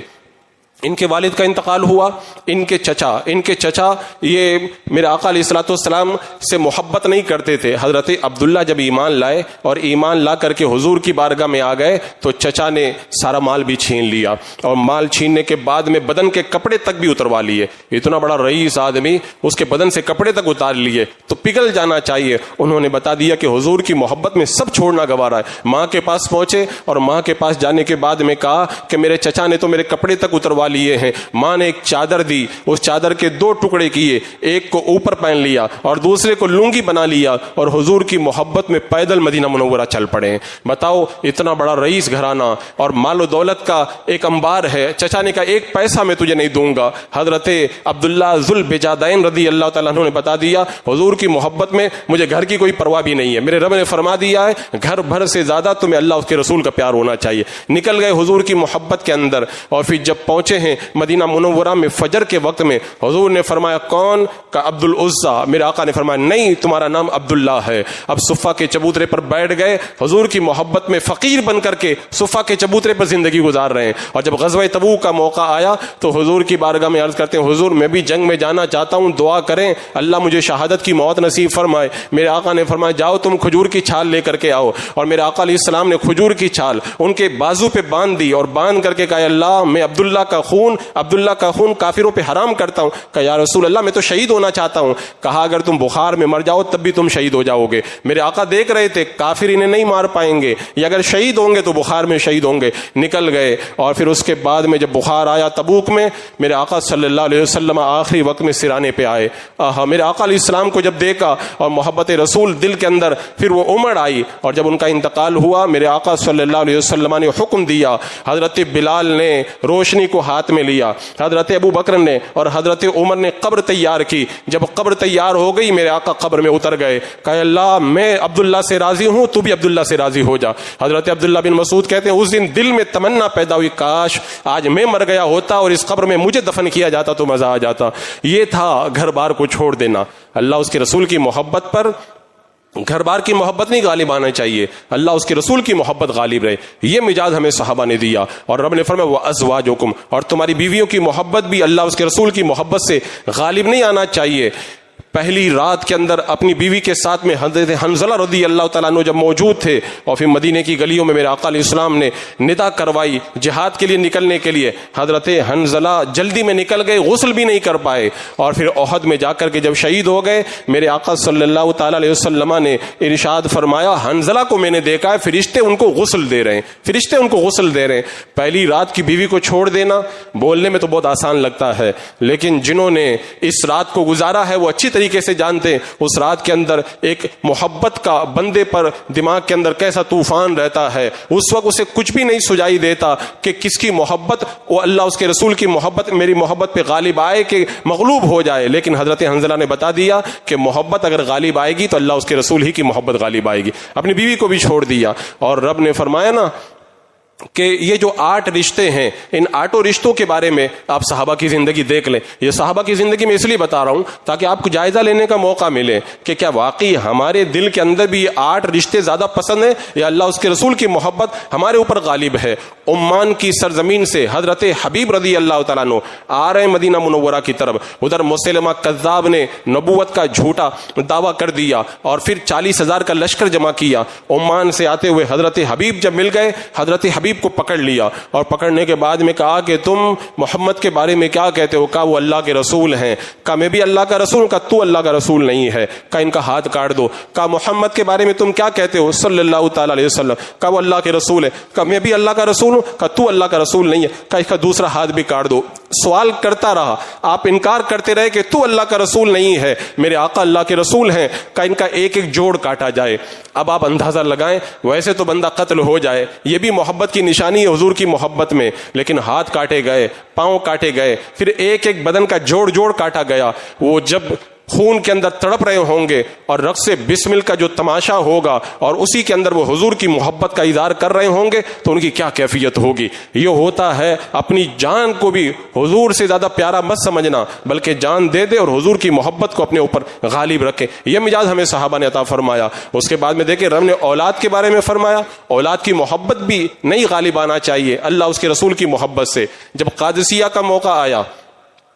ان کے والد کا انتقال ہوا, ان کے چچا یہ میرے آقا علیہ الصلوۃ والسلام سے محبت نہیں کرتے تھے. حضرت عبداللہ جب ایمان لائے اور ایمان لا کر کے حضور کی بارگاہ میں آ گئے تو چچا نے سارا مال بھی چھین لیا, اور مال چھیننے کے بعد میں بدن کے کپڑے تک بھی اتروا لیے. اتنا بڑا رئیس آدمی, اس کے بدن سے کپڑے تک اتار لیے تو پگھل جانا چاہیے. انہوں نے بتا دیا کہ حضور کی محبت میں سب چھوڑنا گوارا ہے. ماں کے پاس پہنچے اور ماں کے پاس جانے کے بعد میں کہا کہ میرے چچا نے تو میرے کپڑے تک اتروا لیے ہیں. ماں نے ایک چادر دی, اس چادر کے 2 ٹکڑے کیے, ایک کو اوپر پہن لیا اور دوسرے کو لنگی بنا لیا اور حضور کی محبت میں پیدل مدینہ منورہ چل پڑے. بتاؤ, اتنا بڑا رئیس گھرانہ اور مال و دولت کا ایک انبار ہے, چچا نے کہا 1 پیسہ میں تجھے نہیں دوں گا. حضرت عبداللہ ذوالبجادین رضی اللہ تعالیٰ عنہ نے بتا دیا حضور کی محبت میں مجھے گھر کی کوئی پرواہ بھی نہیں ہے. میرے رب نے فرما دیا ہے گھر بھر سے زیادہ تمہیں اللہ اس کے رسول کا پیار ہونا چاہیے. نکل گئے حضور کی محبت کے اندر, اور پھر جب پہنچے ہیں مدینہ منورہ میں فجر کے وقت میں حضور نے فرمایا کون؟ کا عبد العزیٰ. میرے آقا نے فرمایا نہیں, تمہارا نام عبداللہ ہے. اب صفہ کے چبوترے پر بیٹھ گئے, حضور کی محبت میں فقیر بن کر کے صفہ کے چبوترے پر زندگی گزار رہے ہیں. اور جب غزوہ تبوک کا موقع آیا تو حضور کی بارگاہ میں عرض کرتے ہیں حضور میں بھی جنگ میں جانا چاہتا ہوں, دعا کریں اللہ مجھے شہادت کی موت نصیب فرمائے. میرے آقا نے فرمایا جاؤ تم کھجور کی چھال لے کر کے آؤ. اور میرے آقا علیہ السلام نے کھجور کی چھال ان کے بازو پہ باندھ دی اور باندھ کر کے کہا اللہ میں عبداللہ کا خون کافروں پہ حرام کرتا ہوں. کہ یا رسول اللہ میں تو شہید ہونا چاہتا ہوں. کہا اگر تم بخار میں مر جاؤ تب بھی تم شہید ہو جاؤ گے. میرے آقا دیکھ رہے تھے کافر انہیں نہیں مار پائیں گے, یا اگر شہید ہوں گے تو بخار میں شہید ہوں گے. نکل گئے, اور پھر اس کے بعد میں جب بخار آیا تبوک میں میرے آقا صلی اللہ علیہ وسلم آخری وقت میں سرانے پہ آئے. میرے آقا علیہ السلام کو جب دیکھا اور محبت رسول دل کے اندر پھر وہ امڑ آئی, اور جب ان کا انتقال ہوا میرے آقا صلی اللہ علیہ وسلم نے حکم دیا, حضرت بلال نے روشنی کو ہاتھ میں لیا, حضرت ابو بکر نے اور حضرت عمر نے قبر تیار کی. جب قبر تیار ہو گئی میرے آقا قبر میں اتر گئے, کہا اللہ میں عبداللہ سے راضی ہوں, تو بھی عبداللہ سے راضی ہو جا. حضرت عبداللہ بن مسعود کہتے ہیں اس دن دل میں تمنا پیدا ہوئی کاش آج میں مر گیا ہوتا اور اس قبر میں مجھے دفن کیا جاتا تو مزہ آ جاتا. یہ تھا گھر بار کو چھوڑ دینا. اللہ اس کے رسول کی محبت پر گھر بار کی محبت نہیں غالب آنا چاہیے, اللہ اس کے رسول کی محبت غالب رہے. یہ مزاج ہمیں صحابہ نے دیا. اور رب نے فرمایا وَأَزْوَاجُكُمْ, اور تمہاری بیویوں کی محبت بھی اللہ اس کے رسول کی محبت سے غالب نہیں آنا چاہیے. پہلی رات کے اندر اپنی بیوی کے ساتھ میں حضرت حنظلہ رضی اللہ تعالیٰ عنہ جب موجود تھے اور پھر مدینے کی گلیوں میں میرے آقا علیہ السلام نے ندا کروائی جہاد کے لیے نکلنے کے لیے، حضرت حنظلہ جلدی میں نکل گئے، غسل بھی نہیں کر پائے، اور پھر احد میں جا کر کے جب شہید ہو گئے میرے آقا صلی اللہ تعالیٰ علیہ وسلم نے ارشاد فرمایا حنظلہ کو میں نے دیکھا ہے فرشتے ان کو غسل دے رہے ہیں، فرشتے ان کو غسل دے رہے ہیں۔ پہلی رات کی بیوی کو چھوڑ دینا بولنے میں تو بہت آسان لگتا ہے، لیکن جنہوں نے اس رات کو گزارا ہے وہ اچھی طریقے سے جانتے ہیں اس رات کے اندر ایک محبت کا بندے پر دماغ کے اندر کیسا طوفان رہتا ہے، اس وقت اسے کچھ بھی نہیں سجائی دیتا کہ کس کی محبت، وہ اللہ اس کے رسول کی محبت میری محبت پہ غالب آئے کہ مغلوب ہو جائے، لیکن حضرت حنظلہ نے بتا دیا کہ محبت اگر غالب آئے گی تو اللہ اس کے رسول ہی کی محبت غالب آئے گی، اپنی بیوی کو بھی چھوڑ دیا۔ اور رب نے فرمایا نا کہ یہ جو 8 رشتے ہیں، ان 8 رشتوں کے بارے میں آپ صحابہ کی زندگی دیکھ لیں۔ یہ صحابہ کی زندگی میں اس لیے بتا رہا ہوں تاکہ آپ کو جائزہ لینے کا موقع ملے کہ کیا واقعی ہمارے دل کے اندر بھی یہ 8 رشتے زیادہ پسند ہیں یا اللہ اس کے رسول کی محبت ہمارے اوپر غالب ہے۔ عمان کی سرزمین سے حضرت حبیب رضی اللہ تعالیٰ عنہ آ رہے مدینہ منورہ کی طرف، ادھر مسلمہ کذاب نے نبوت کا جھوٹا دعویٰ کر دیا اور پھر 40,000 کا لشکر جمع کیا۔ عمان سے آتے ہوئے حضرت حبیب جب مل گئے، حضرت حبیب کو پکڑ لیا اور پکڑنے کے بعد میں کہا کہ تم محمد کے بارے میں کیا کہتے ہو؟ کہا وہ اللہ کے رسول ہیں۔ کہا میں بھی اللہ کا رسول ہوں۔ کہا تو اللہ کا رسول نہیں ہے۔ کہا ان کا ہاتھ کاٹ دو۔ کہا محمد کے بارے میں تم کیا کہتے ہو؟ صلی اللہ تعالیٰ علیہ وسلم۔ کہا وہ اللہ کے رسول ہے۔ کہا میں بھی اللہ کا رسول ہوں۔ کہا تو اللہ کا رسول نہیں ہے۔ کہا اس کا دوسرا ہاتھ بھی کاٹ دو۔ سوال کرتا رہا، آپ انکار کرتے رہے کہ تو اللہ کا رسول نہیں ہے، میرے آقا اللہ کے رسول ہیں۔ کہا ان کا ایک ایک جوڑ کاٹا جائے۔ اب آپ اندازہ لگائیں، ویسے تو بندہ قتل ہو جائے، یہ بھی محبت کی نشانی ہے حضور کی محبت میں، لیکن ہاتھ کاٹے گئے، پاؤں کاٹے گئے، پھر ایک ایک بدن کا جوڑ جوڑ کاٹا گیا۔ وہ جب خون کے اندر تڑپ رہے ہوں گے اور رقص بسمل کا جو تماشا ہوگا اور اسی کے اندر وہ حضور کی محبت کا اظہار کر رہے ہوں گے تو ان کی کیا کیفیت ہوگی۔ یہ ہوتا ہے اپنی جان کو بھی حضور سے زیادہ پیارا مت سمجھنا، بلکہ جان دے دے اور حضور کی محبت کو اپنے اوپر غالب رکھے۔ یہ مزاج ہمیں صحابہ نے عطا فرمایا۔ اس کے بعد میں دیکھیں رب نے اولاد کے بارے میں فرمایا، اولاد کی محبت بھی نہیں غالب آنا چاہیے اللہ اس کے رسول کی محبت سے۔ جب قادسیہ کا موقع آیا،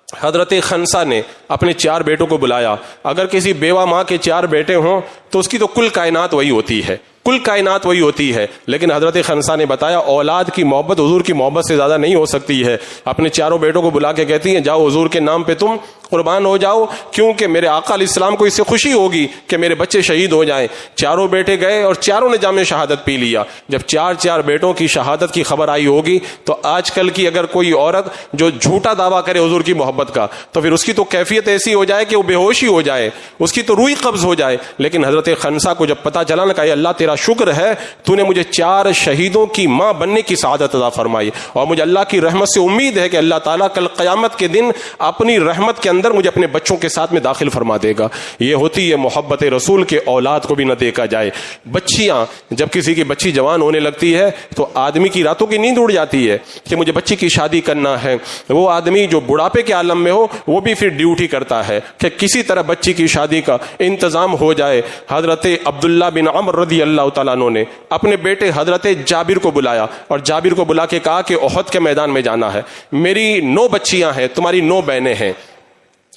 حضرت خنسہ نے اپنے 4 بیٹوں کو بلایا۔ اگر کسی بیوہ ماں کے 4 بیٹے ہوں تو اس کی تو کل کائنات وہی ہوتی ہے، کل کائنات وہی ہوتی ہے، لیکن حضرت خنسہ نے بتایا اولاد کی محبت حضور کی محبت سے زیادہ نہیں ہو سکتی ہے۔ اپنے 4 بیٹوں کو بلا کے کہتی ہیں جاؤ حضور کے نام پہ تم قربان ہو جاؤ، کیونکہ میرے آقا علیہ السلام کو اس سے خوشی ہوگی کہ میرے بچے شہید ہو جائیں۔ 4 بیٹے گئے اور 4 نے جام شہادت پی لیا۔ جب 4 بیٹوں کی شہادت کی خبر آئی ہوگی تو آج کل کی اگر کوئی عورت جو جھوٹا دعویٰ کرے حضور کی محبت کا تو پھر اس کی تو کیفیت ایسی ہو جائے کہ وہ بے ہوشی ہو جائے، اس کی تو روح قبض ہو جائے۔ لیکن حضرت خنسہ کو جب پتا چلا نہ کہ اللہ تیرا شکر ہے تو نے مجھے 4 شہیدوں کی ماں بننے کی سعادت عطا فرمائی، اور مجھے اللہ کی رحمت سے امید ہے کہ اللہ تعالیٰ کل قیامت کے دن اپنی رحمت کے اندر مجھے اپنے بچوں کے ساتھ میں داخل فرما دے گا۔ یہ ہوتی ہے محبت رسول کے اولاد کو بھی نہ دیکھا جائے۔ بچیاں، جب کسی کی بچی جوان ہونے لگتی ہے تو آدمی کی راتوں کی نیند اڑ جاتی ہے کہ مجھے بچی کی شادی کرنا ہے۔ وہ آدمی جو بڑھاپے کے عالم میں ہو وہ بھی پھر ڈیوٹی کرتا ہے کہ کسی طرح بچی کی شادی کا انتظام ہو جائے۔ حضرت عبداللہ بن عمر رضی اللہ تعالیٰ عنہ نے اپنے بیٹے حضرت جابر کو بلایا اور جابر کو بلا کے کہا کہ احد کے میدان میں جانا ہے، میری 9 بچیاں ہیں، تمہاری 9 بہنیں ہیں،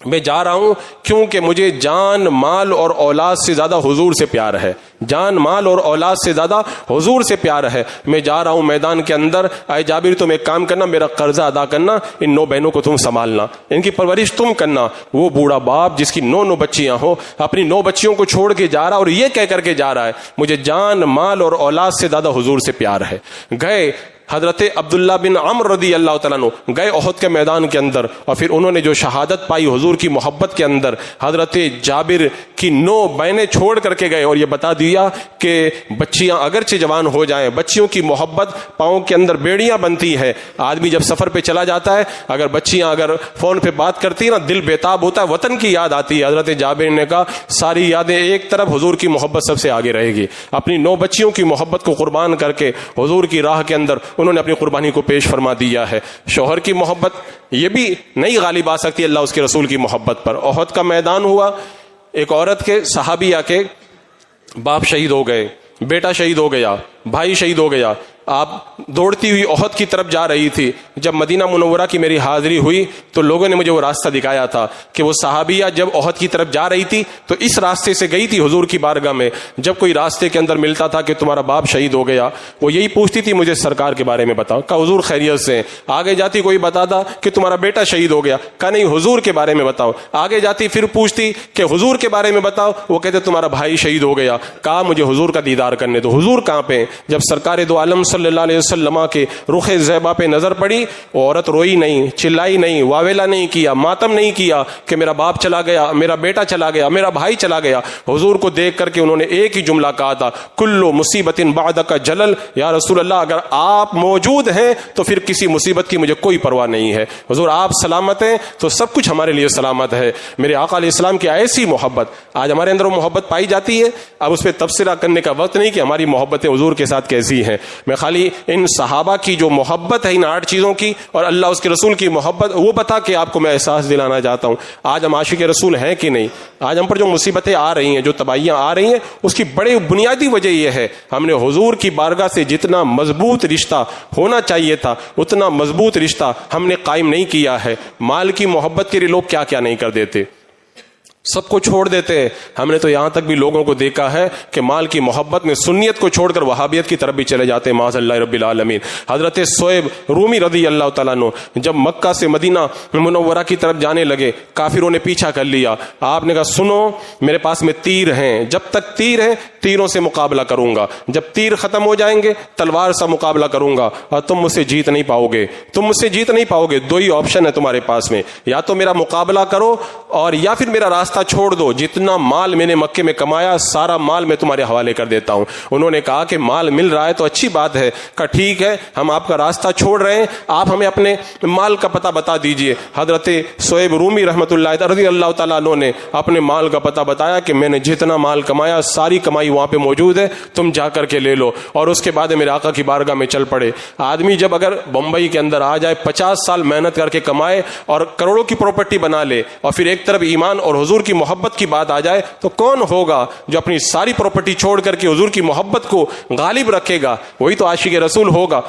میں جا رہا ہوں کیونکہ مجھے جان مال اور اولاد سے زیادہ حضور سے پیار ہے، جان مال اور اولاد سے زیادہ حضور سے پیار ہے، میں جا رہا ہوں میدان کے اندر۔ اے جابر تم ایک کام کرنا، میرا قرضہ ادا کرنا، ان 9 بہنوں کو تم سنبھالنا، ان کی پرورش تم کرنا۔ وہ بوڑھا باپ جس کی 9 بچیاں ہوں اپنی 9 بچیوں کو چھوڑ کے جا رہا اور یہ کہہ کر کے جا رہا ہے مجھے جان مال اور اولاد سے زیادہ حضور سے پیار ہے۔ گئے حضرت عبداللہ بن عمر رضی اللہ تعالیٰ عنہ گئے احد کے میدان کے اندر اور پھر انہوں نے جو شہادت پائی حضور کی محبت کے اندر، حضرت جابر کی 9 بہنیں چھوڑ کر کے گئے اور یہ بتا دیا کہ بچیاں اگرچہ جوان ہو جائیں، بچیوں کی محبت پاؤں کے اندر بیڑیاں بنتی ہے۔ آدمی جب سفر پہ چلا جاتا ہے اگر بچیاں اگر فون پہ بات کرتی ہیں نا دل بےتاب ہوتا ہے، وطن کی یاد آتی ہے۔ حضرت جابر نے کہا ساری یادیں ایک طرف، حضور کی محبت سب سے آگے رہے گی۔ اپنی 9 بچیوں کی محبت کو قربان کر کے حضور کی راہ کے اندر انہوں نے اپنی قربانی کو پیش فرما دیا ہے۔ شوہر کی محبت یہ بھی نہیں غالب آ سکتی اللہ اس کے رسول کی محبت پر۔ احد کا میدان ہوا، ایک عورت کے صحابیہ کے باپ شہید ہو گئے، بیٹا شہید ہو گیا، بھائی شہید ہو گیا۔ آپ دوڑتی ہوئی احد کی طرف جا رہی تھی. جب مدینہ منورہ کی میری حاضری ہوئی تو لوگوں نے مجھے وہ راستہ دکھایا تھا کہ وہ صحابیہ جب احد کی طرف جا رہی تھی تو اس راستے سے گئی تھی حضور کی بارگاہ میں. جب کوئی راستے کے اندر ملتا تھا کہ تمہارا باپ شہید ہو گیا, وہ یہی پوچھتی تھی مجھے سرکار کے بارے میں بتاؤ. کہا حضور خیریت سے. آگے جاتی کوئی بتاتا کہ تمہارا بیٹا شہید ہو گیا. کہا نہیں حضور کے بارے میں بتاؤ. آگے جاتی پھر پوچھتی کہ حضور کے بارے میں بتاؤ. وہ کہتے تمہارا بھائی شہید ہو گیا. کہا مجھے حضور کا دیدار کرنے دو. حضور کہاں پہ؟ جب سرکار دو عالم صلی اللہ علیہ وسلم کے رخ زیبا پہ نظر پڑی, عورت روئی نہیں, چلائی نہیں, واویلا نہیں کیا, ماتم نہیں کیا کہ میرا باپ چلا گیا, میرا بیٹا چلا گیا, میرا بھائی چلا گیا. حضور کو دیکھ کر کے انہوں نے ایک ہی جملہ کہا تھا, کلو مصیبت بعدک جلل. یا رسول اللہ اگر آپ موجود ہیں تو پھر کسی مصیبت کی مجھے کوئی پرواہ نہیں ہے. حضور آپ سلامت ہیں تو سب کچھ ہمارے لیے سلامت ہے. میرے آقا علیہ السلام کی ایسی محبت, آج ہمارے اندر وہ محبت پائی جاتی ہے. اب اس پہ تبصرہ کرنے کا وقت نہیں کہ ہماری محبتیں حضور کے ساتھ کیسی ہیں. میں خالی ان صحابہ کی جو محبت ہے ان 8 چیزوں کی اور اللہ اس کے رسول کی محبت وہ بتا کے آپ کو میں احساس دلانا چاہتا ہوں. آج ہم عاشق رسول ہیں کہ نہیں؟ آج ہم پر جو مصیبتیں آ رہی ہیں, جو تباہیاں آ رہی ہیں, اس کی بڑی بنیادی وجہ یہ ہے ہم نے حضور کی بارگاہ سے جتنا مضبوط رشتہ ہونا چاہیے تھا اتنا مضبوط رشتہ ہم نے قائم نہیں کیا ہے. مال کی محبت کے لیے لوگ کیا کیا نہیں کر دیتے, سب کو چھوڑ دیتے ہیں. ہم نے تو یہاں تک بھی لوگوں کو دیکھا ہے کہ مال کی محبت میں سنیت کو چھوڑ کر وہابیت کی طرف بھی چلے جاتے ہیں. معاذ اللہ رب العالمین. حضرت صہیب رومی رضی اللہ تعالیٰ عنہ جب مکہ سے مدینہ منورہ کی طرف جانے لگے, کافروں نے پیچھا کر لیا. آپ نے کہا سنو میرے پاس میں تیر ہیں, جب تک تیر ہیں تیروں سے مقابلہ کروں گا, جب تیر ختم ہو جائیں گے تلوار سے مقابلہ کروں گا, اور تم مجھ سے جیت نہیں پاؤ گے. تم مجھ سے جیت نہیں پاؤ گے. 2 ہی آپشن ہے تمہارے پاس میں, یا تو میرا مقابلہ کرو اور یا پھر میرا راستہ چھوڑ دو. جتنا مال میں نے مکے میں کمایا سارا مال میں تمہارے حوالے کر دیتا ہوں. انہوں نے کہا کہ مال مل رہا ہے تو اچھی بات ہے. کہا ٹھیک ہے ہم آپ کا راستہ چھوڑ رہے ہیں, آپ ہمیں اپنے مال کا پتہ بتا دیجئے. حضرت صہیب رومی رحمۃ اللہ رضی اللہ تعالیٰ عنہ نے اپنے مال کا پتہ بتایا کہ میں نے جتنا مال کمایا ساری کمائی وہاں پہ موجود ہے, تم جا کر کے لے لو. اور اس کے بعد میرے آقا کی بارگاہ میں چل پڑے. آدمی جب اگر بمبئی کے اندر آ جائے 50 سال محنت کر کے کمائے اور کروڑوں کی پراپرٹی بنا لے, اور پھر ایک طرف ایمان اور حضور کی محبت کی بات آ جائے, تو کون ہوگا جو اپنی ساری پراپرٹی چھوڑ کر کے حضور کی محبت کو غالب رکھے گا؟ وہی تو عاشق رسول ہوگا.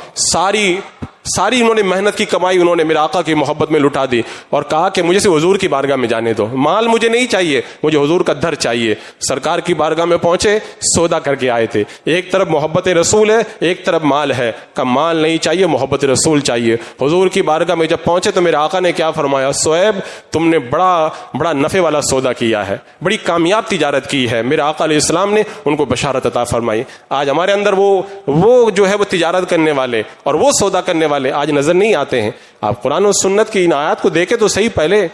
ساری انہوں نے محنت کی کمائی انہوں نے میرے آقا کی محبت میں لٹا دی اور کہا کہ مجھے سے حضور کی بارگاہ میں جانے دو, مال مجھے نہیں چاہیے, مجھے حضور کا در چاہیے. سرکار کی بارگاہ میں پہنچے, سودا کر کے آئے تھے. ایک طرف محبت رسول ہے, ایک طرف مال ہے. کہ مال نہیں چاہیے, محبت رسول چاہیے. حضور کی بارگاہ میں جب پہنچے تو میرے آقا نے کیا فرمایا, صہیب تم نے بڑا نفع والا سودا کیا ہے, بڑی کامیاب تجارت کی ہے. میرے آقا علیہ السلام نے ان کو بشارت عطا فرمائی. آج ہمارے اندر وہ جو ہے وہ تجارت کرنے والے اور وہ سودا کرنے والے آج نظر نہیں آتے ہیں. آپ قرآن و سنت کی ان آیات کو دیکھیں تو صحیح. پہلے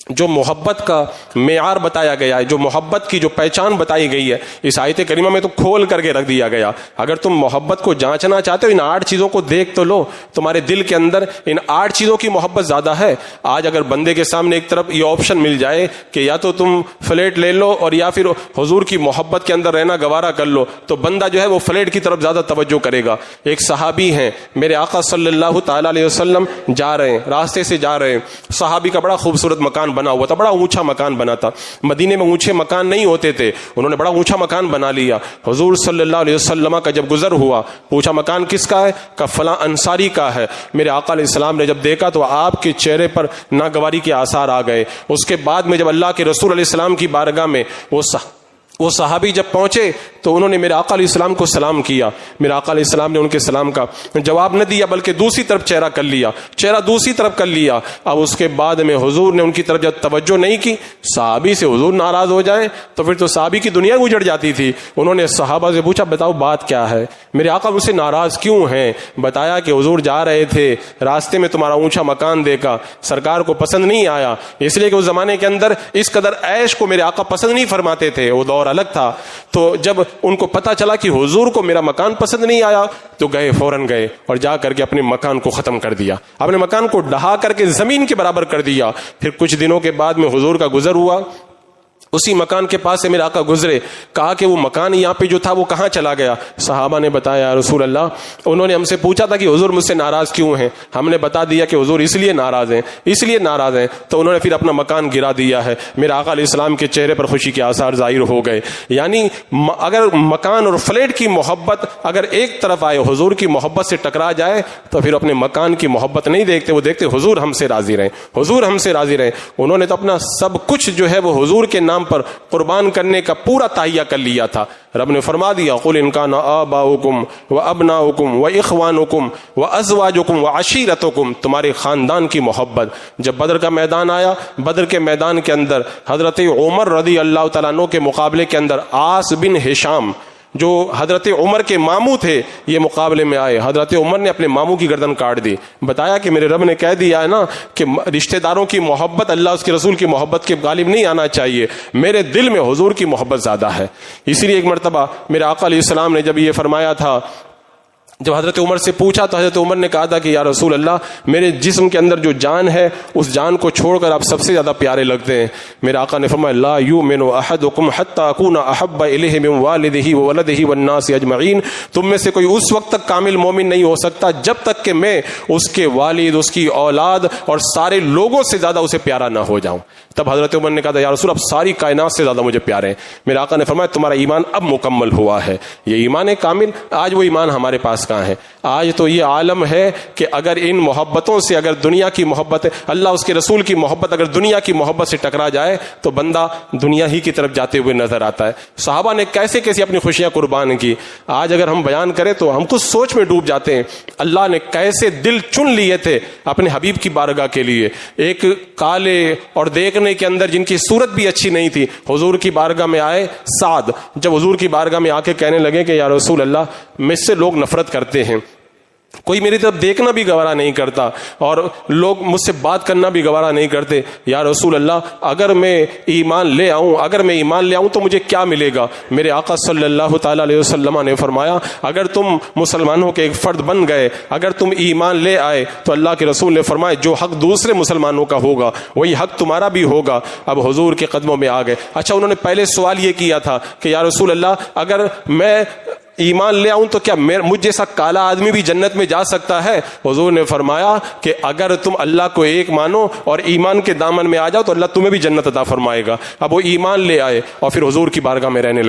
جو محبت کا معیار بتایا گیا ہے, جو محبت کی جو پہچان بتائی گئی ہے, اس آیت کریمہ میں تو کھول کر کے رکھ دیا گیا. اگر تم محبت کو جانچنا چاہتے ہو ان 8 چیزوں کو دیکھ تو لو. تمہارے دل کے اندر ان 8 چیزوں کی محبت زیادہ ہے. آج اگر بندے کے سامنے ایک طرف یہ آپشن مل جائے کہ یا تو تم فلیٹ لے لو اور یا پھر حضور کی محبت کے اندر رہنا گوارا کر لو, تو بندہ جو ہے وہ فلیٹ کی طرف زیادہ توجہ کرے گا. ایک صحابی ہیں, میرے آقا صلی اللہ تعالی علیہ وسلم جا رہے ہیں, راستے سے جا رہے ہیں. صحابی کا بڑا خوبصورت مکان بنا ہوا تھا, بڑا اونچا مکان بنا تھا. مدینے میں اونچے مکان نہیں ہوتے تھے, انہوں نے بڑا اونچا مکان بنا لیا. حضور صلی اللہ علیہ وسلم کا جب گزر ہوا, پوچھا مکان کس کا ہے؟ کہ فلاں انصاری کا ہے. میرے آقا علیہ السلام نے جب دیکھا تو آپ کے چہرے پر ناگواری کے آثار آ گئے. اس کے بعد میں جب اللہ کے رسول علیہ السلام کی بارگاہ میں وہ صحابی جب پہنچے تو انہوں نے میرے آقا علیہ السلام کو سلام کیا. میرے آقا علیہ السلام نے ان کے سلام کا جواب نہ دیا بلکہ دوسری طرف چہرہ دوسری طرف کر لیا. اب اس کے بعد میں حضور نے ان کی طرف جب توجہ نہیں کی, صحابی سے حضور ناراض ہو جائیں تو پھر تو صحابی کی دنیا اجڑ جاتی تھی. انہوں نے صحابہ سے پوچھا بتاؤ بات کیا ہے, میرے آقا مجھ سے ناراض کیوں ہیں؟ بتایا کہ حضور جا رہے تھے, راستے میں تمہارا اونچا مکان دیکھا, سرکار کو پسند نہیں آیا, اس لیے کہ اس زمانے کے اندر اس قدر عیش کو میرے آقا پسند نہیں فرماتے تھے, وہ دور الگ تھا. تو جب ان کو پتا چلا کہ حضور کو میرا مکان پسند نہیں آیا تو فوراً گئے اور جا کر کے اپنے مکان کو ختم کر دیا, اپنے مکان کو ڈھا کر کے زمین کے برابر کر دیا. پھر کچھ دنوں کے بعد میں حضور کا گزر ہوا. اسی مکان کے پاس سے میرے آقا گزرے, کہا کہ وہ مکان یہاں پہ جو تھا وہ کہاں چلا گیا؟ صحابہ نے بتایا رسول اللہ, انہوں نے ہم سے پوچھا تھا کہ حضور مجھ سے ناراض کیوں ہیں؟ ہم نے بتا دیا کہ حضور اس لیے ناراض ہیں. تو انہوں نے پھر اپنا مکان گرا دیا ہے. میرے آقا علیہ السلام کے چہرے پر خوشی کے آثار ظاہر ہو گئے. یعنی اگر مکان اور فلیٹ کی محبت اگر ایک طرف آئے, حضور کی محبت سے ٹکرا جائے, تو پھر اپنے مکان کی محبت نہیں دیکھتے, وہ دیکھتے حضور ہم سے راضی رہیں, حضور ہم سے راضی رہیں. انہوں نے تو اپنا سب کچھ جو ہے وہ حضور کے نام پر قربان کرنے کا پورا تہیہ کر لیا تھا. رب نے فرما دیا قل ان کان آباؤکم وابناؤکم واخوانکم وازواجکم وعشیرتکم, تمہارے خاندان کی محبت. جب بدر کا میدان آیا, بدر کے میدان کے اندر حضرت عمر رضی اللہ تعالیٰ عنہ کے مقابلے کے اندر عاص بن ہشام جو حضرت عمر کے ماموں تھے یہ مقابلے میں آئے. حضرت عمر نے اپنے ماموں کی گردن کاٹ دی. بتایا کہ میرے رب نے کہہ دیا ہے نا کہ رشتہ داروں کی محبت اللہ اس کے رسول کی محبت کے غالب نہیں آنا چاہیے, میرے دل میں حضور کی محبت زیادہ ہے. اسی لیے ایک مرتبہ میرے آقا علیہ السلام نے جب یہ فرمایا تھا, جب حضرت عمر سے پوچھا تو حضرت عمر نے کہا تھا کہ یا رسول اللہ, میرے جسم کے اندر جو جان ہے اس جان کو چھوڑ کر آپ سب سے زیادہ پیارے لگتے ہیں. میرے آقا نے فرمایا لا یؤمن احدکم حتی اکون احب الیہ من والدہ وولدہ والناس اجمعین, تم میں سے کوئی اس وقت تک کامل مومن نہیں ہو سکتا جب تک کہ میں اس کے والد, اس کی اولاد اور سارے لوگوں سے زیادہ اسے پیارا نہ ہو جاؤں. تب حضرت عمر نے کہا تھا یا رسول اب ساری کائنات سے زیادہ مجھے پیارے ہیں. میرے آقا نے فرمایا تمہارا ایمان اب مکمل ہوا ہے, یہ ایمان کامل. آج وہ ایمان ہمارے پاس کہاں ہے؟ آج تو یہ عالم ہے کہ اگر ان محبتوں سے, اگر دنیا کی محبت, اللہ اس کے رسول کی محبت اگر دنیا کی محبت سے ٹکرا جائے تو بندہ دنیا ہی کی طرف جاتے ہوئے نظر آتا ہے. صحابہ نے کیسے کیسے اپنی خوشیاں قربان کی. آج اگر ہم بیان کریں تو ہم کچھ سوچ میں ڈوب جاتے ہیں. اللہ نے کیسے دل چن لیے تھے اپنے حبیب کی بارگاہ کے لیے. ایک کالے اور دیکھنے کے اندر جن کی صورت بھی اچھی نہیں تھی, حضور کی بارگاہ میں آئے سعد. جب حضور کی بارگاہ میں آ کے کہنے لگے کہ یا رسول اللہ مجھ سے لوگ نفرت کرتے ہیں, کوئی میری طرف دیکھنا بھی گوارا نہیں کرتا اور لوگ مجھ سے بات کرنا بھی گوارا نہیں کرتے. یا رسول اللہ اگر میں ایمان لے آؤں تو مجھے کیا ملے گا؟ میرے آقا صلی اللہ تعالیٰ علیہ وسلم نے فرمایا اگر تم مسلمانوں کے ایک فرد بن گئے, اگر تم ایمان لے آئے تو اللہ کے رسول نے فرمایا جو حق دوسرے مسلمانوں کا ہوگا وہی حق تمہارا بھی ہوگا. اب حضور کے قدموں میں آ گئے. اچھا انہوں نے پہلے سوال یہ کیا تھا کہ یا رسول اللہ اگر میں ایمان لے آؤں تو کیا مجھ جیسا کالا آدمی بھی جنت میں جا سکتا ہے؟ حضور نے فرمایا کہ اگر تم اللہ کو ایک مانو اور ایمان کے دامن میں آ جاؤ تو اللہ تمہیں بھی جنت عطا فرمائے گا. اب وہ ایمان لے آئے اور پھر حضور کی بارگاہ میں رہنے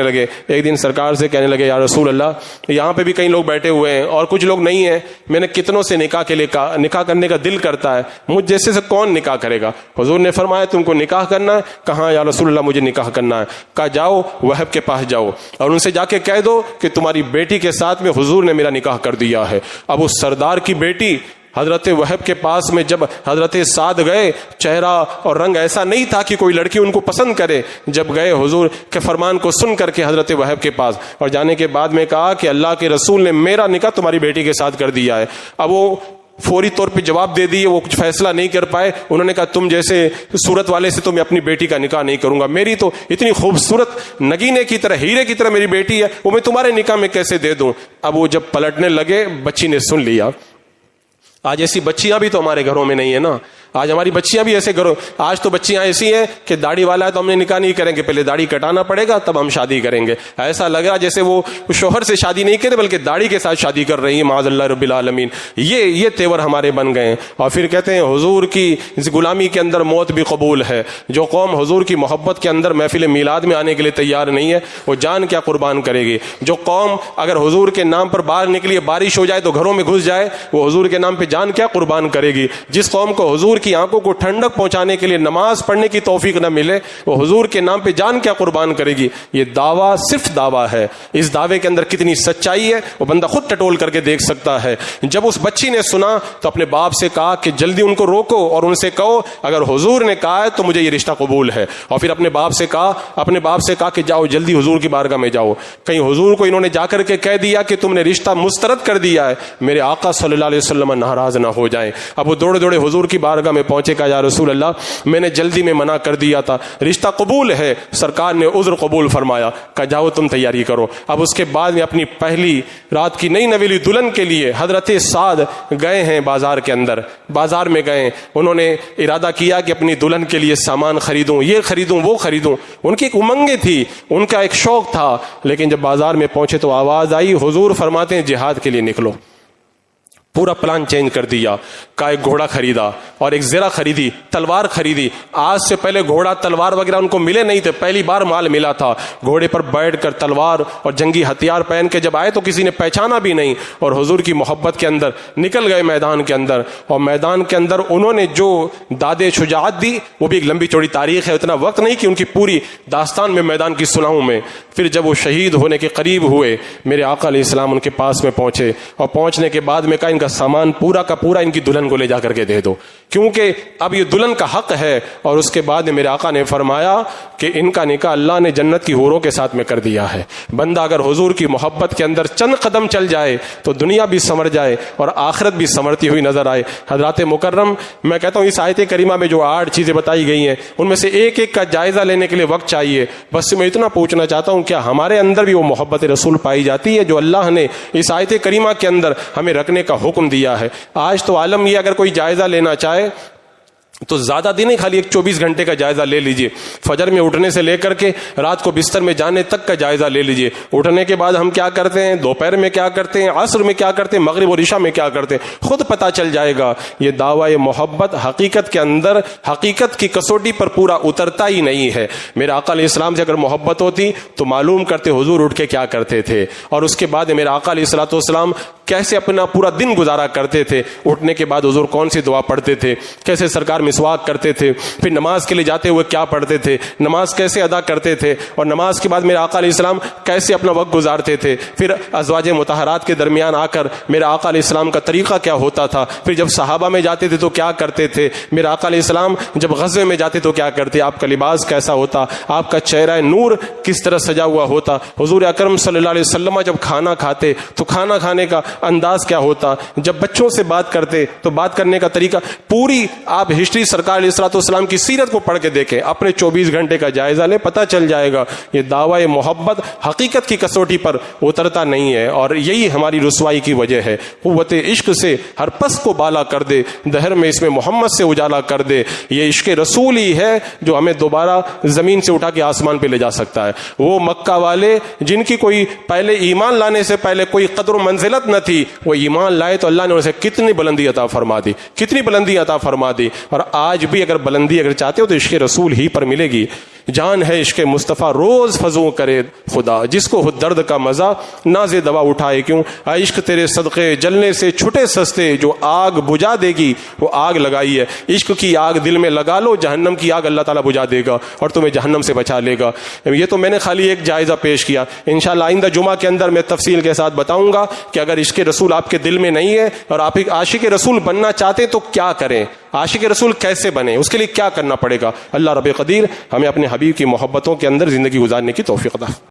لگے. ایک دن سرکار سے کہنے لگے یا رسول اللہ یہاں پہ بھی کئی لوگ بیٹھے ہوئے ہیں اور کچھ لوگ نہیں ہیں, میں نے کتنوں سے نکاح کے لیے نکاح کرنے کا دل کرتا ہے, مجھ جیسے سے کون نکاح کرے گا؟ حضور نے فرمایا تم کو نکاح کرنا ہے؟ کہاں یا رسول اللہ مجھے نکاح کرنا ہے. کہا جاؤ وہب کے پاس جاؤ اور ان سے جا کے کہہ دو کہ تمہاری بیٹی کے ساتھ میں حضور نے میرا نکاح کر دیا ہے. اب اس سردار کی بیٹی حضرت وہب کے پاس میں جب حضرت سعد گئے, چہرہ اور رنگ ایسا نہیں تھا کہ کوئی لڑکی ان کو پسند کرے. جب گئے حضور کے فرمان کو سن کر کے حضرت وہب کے پاس, اور جانے کے بعد میں کہا کہ اللہ کے رسول نے میرا نکاح تمہاری بیٹی کے ساتھ کر دیا ہے. اب وہ فوری طور پہ جواب دے دیے, وہ کچھ فیصلہ نہیں کر پائے. انہوں نے کہا تم جیسے صورت والے سے تو میں اپنی بیٹی کا نکاح نہیں کروں گا, میری تو اتنی خوبصورت نگینے کی طرح, ہیرے کی طرح میری بیٹی ہے, وہ میں تمہارے نکاح میں کیسے دے دوں؟ اب وہ جب پلٹنے لگے بچی نے سن لیا. آج ایسی بچیاں بھی تو ہمارے گھروں میں نہیں ہے نا. آج ہماری بچیاں بھی ایسے گھروں, آج تو بچیاں ایسی ہیں کہ داڑھی والا ہے تو ہم نے نکاح نہیں کریں گے, پہلے داڑھی کٹانا پڑے گا تب ہم شادی کریں گے. ایسا لگ رہا جیسے وہ شوہر سے شادی نہیں کرے بلکہ داڑھی کے ساتھ شادی کر رہی ہیں, معاذ اللہ رب العالمین. یہ تیور ہمارے بن گئے ہیں. اور پھر کہتے ہیں حضور کی غلامی کے اندر موت بھی قبول ہے. جو قوم حضور کی محبت کے اندر محفل میلاد میں آنے کے لیے تیار نہیں ہے وہ جان کیا قربان کرے گی؟ جو قوم اگر حضور کے نام پر باہر نکلی, بارش ہو جائے تو گھروں میں گھس جائے, وہ حضور کے نام پہ جان کیا قربان کرے گی؟ جس قوم کو حضور کی آنکھوں کو ٹھنڈک پہنچانے کے لیے نماز پڑھنے کی توفیق نہ ملے وہ حضور کے نام پہ جان کیا قربان کرے گی؟ یہ دعویٰ صرف دعویٰ ہے. اس دعوے کے اندر کتنی سچائی ہے وہ بندہ خود ٹٹول کر کے دیکھ سکتا ہے. جب اس بچی نے سنا تو اپنے باپ سے کہا کہ جلدی ان کو روکو اور ان سے کہو اگر حضور نے کہا ہے تو مجھے یہ رشتہ قبول ہے. اور پھر اپنے باپ سے کہا کہ جاؤ جلدی حضور کی بارگاہ میں جاؤ. کہیں حضور کو انہوں نے جا کر کے کہہ دیا کہ تم نے رشتہ مسترد کر دیا ہے, میرے آقا صلی اللہ علیہ وسلم ناراض نہ ہو جائیں. اب وہ دوڑے حضور کی بارگاہ میں پہنچے، کہا یا رسول اللہ میں نے جلدی میں منع کر دیا تھا، رشتہ قبول ہے، سرکار نے عذر قبول فرمایا، کہا جاؤ تم تیاری کرو۔ اب اس کے بعد میں اپنی پہلی رات کی نئی نویلی دلہن کے لیے حضرت سعد گئے ہیں بازار کے اندر، بازار میں گئے، انہوں نے ارادہ کیا کہ اپنی دلہن کے لیے سامان خریدوں، یہ خریدوں وہ خریدوں، ان کی ایک امنگیں تھی، ان کا ایک شوق تھا۔ لیکن جب بازار میں پہنچے تو آواز آئی، حضور فرماتے ہیں جہاد کے لیے نکلو۔ پورا پلان چینج کر دیا، کا ایک گھوڑا خریدا اور ایک زرہ خریدی، تلوار خریدی۔ آج سے پہلے گھوڑا تلوار وغیرہ ان کو ملے نہیں تھے، پہلی بار مال ملا تھا۔ گھوڑے پر بیٹھ کر تلوار اور جنگی ہتھیار پہن کے جب آئے تو کسی نے پہچانا بھی نہیں، اور حضور کی محبت کے اندر نکل گئے میدان کے اندر۔ اور میدان کے اندر انہوں نے جو دادے شجاعت دی وہ بھی ایک لمبی چوڑی تاریخ ہے، اتنا وقت نہیں کہ ان کی پوری داستان میں میدان کی سناؤں میں۔ پھر جب وہ شہید ہونے کے قریب ہوئے، میرے آقا علیہ السلام ان کے پاس میں پہنچے، اور پہنچنے کے بعد میں کہا ان کا سامان پورا کا پورا ان کی دلہن کو لے جا کر کے دے دو، کیونکہ اب یہ دلہن کا حق ہے۔ اور اس کے بعد میرے آقا نے فرمایا کہ ان کا نکاح اللہ نے جنت کی حوروں کے ساتھ میں کر دیا ہے۔ بندہ اگر حضور کی محبت کے اندر چند قدم چل جائے تو دنیا بھی سنور جائے اور آخرت بھی سنورتی ہوئی نظر آئے۔ حضرات مکرم، میں کہتا ہوں اس آیت کریمہ میں جو 8 چیزیں بتائی گئی ہیں ان میں سے ایک ایک کا جائزہ لینے کے لیے وقت چاہیے۔ بس میں اتنا پوچھنا چاہتا ہوں، کیا ہمارے اندر بھی وہ محبت رسول پائی جاتی ہے جو اللہ نے اس آیت کریمہ کے اندر ہمیں رکھنے کا حکم دیا ہے؟ آج تو عالم یہ، اگر کوئی جائزہ لینا چاہے تو زیادہ دن نہیں، خالی ایک 24 گھنٹے کا جائزہ لے لیجئے، فجر میں اٹھنے سے لے کر کے رات کو بستر میں جانے تک کا جائزہ لے لیجئے۔ اٹھنے کے بعد ہم کیا کرتے ہیں، دوپہر میں کیا کرتے ہیں، عصر میں کیا کرتے ہیں، مغرب اور عشاء میں کیا کرتے ہیں، خود پتہ چل جائے گا۔ یہ دعوی محبت حقیقت کے اندر حقیقت کی کسوٹی پر پورا اترتا ہی نہیں ہے۔ میرے آقا علیہ السلام سے اگر محبت ہوتی تو معلوم کرتے حضور اٹھ کے کیا کرتے تھے، اور اس کے بعد میرے آقا علیہ السلام کیسے اپنا پورا دن گزارا کرتے تھے۔ اٹھنے کے بعد حضور کون سی دعا پڑھتے تھے، کیسے سرکار مسواک کرتے تھے، پھر نماز کے لیے جاتے ہوئے کیا پڑھتے تھے، نماز کیسے ادا کرتے تھے، اور نماز کے بعد میرے آقا علیہ السلام کیسے اپنا وقت گزارتے تھے، پھر ازواج مطہرات کے درمیان آ کر میرے آقا علیہ السلام کا طریقہ کیا ہوتا تھا، پھر جب صحابہ میں جاتے تھے تو کیا کرتے تھے، میرے آقا علیہ السلام جب غزوے میں جاتے تو کیا کرتے، آپ کا لباس کیسا ہوتا، آپ کا چہرہ نور کس طرح سجا ہوا ہوتا، حضور اکرم صلی اللہ علیہ وسلم جب کھانا کھاتے تو کھانا کھانے کا انداز کیا ہوتا، جب بچوں سے بات کرتے تو بات کرنے کا طریقہ، پوری آپ ہسٹری سرکار علیہ السلام کی سیرت کو پڑھ کے دیکھیں، اپنے 24 گھنٹے کا جائزہ لیں، پتہ چل جائے گا یہ دعوی محبت حقیقت کی کسوٹی پر اترتا نہیں ہے، اور یہی ہماری رسوائی کی وجہ ہے۔ قوت عشق سے ہر پس کو بالا کر دے، دہر میں اس میں محمد سے اجالا کر دے۔ یہ عشق رسول ہی ہے جو ہمیں دوبارہ زمین سے اٹھا کے آسمان پہ لے جا سکتا ہے۔ وہ مکہ والے جن کی کوئی پہلے ایمان لانے سے پہلے کوئی قدر و منزلت نہ تھی، وہ ایمان لائے تو اللہ نے اسے کتنی بلندی عطا فرما دی، کتنی بلندی عطا فرما دی۔ اور آج بھی اگر بلندی اگر چاہتے ہو تو عشق رسول ہی پر ملے گی۔ جان ہے عشق مصطفیٰ روز فضو کرے خدا، جس کو ہو درد کا مزہ ناز دوا اٹھائے کیوں، عشق تیرے صدقے جلنے سے چھٹے سستے، جو آگ بجھا دے گی وہ آگ لگائی ہے، عشق کی آگ دل میں لگا لو، جہنم کی آگ اللہ تعالیٰ بجھا دے گا اور تمہیں جہنم سے بچا لے گا۔ یہ تو میں نے خالی ایک جائزہ پیش کیا، انشاءاللہ آئندہ جمعہ کے اندر میں تفصیل کے ساتھ بتاؤں گا کہ اگر عشق رسول آپ کے دل میں نہیں ہے اور آپ ایک عاشق رسول بننا چاہتے تو کیا کریں، عاشق رسول کیسے بنے، اس کے لیے کیا کرنا پڑے گا۔ اللہ رب قدیر ہمیں اپنے حبیب کی محبتوں کے اندر زندگی گزارنے کی توفیق عطا۔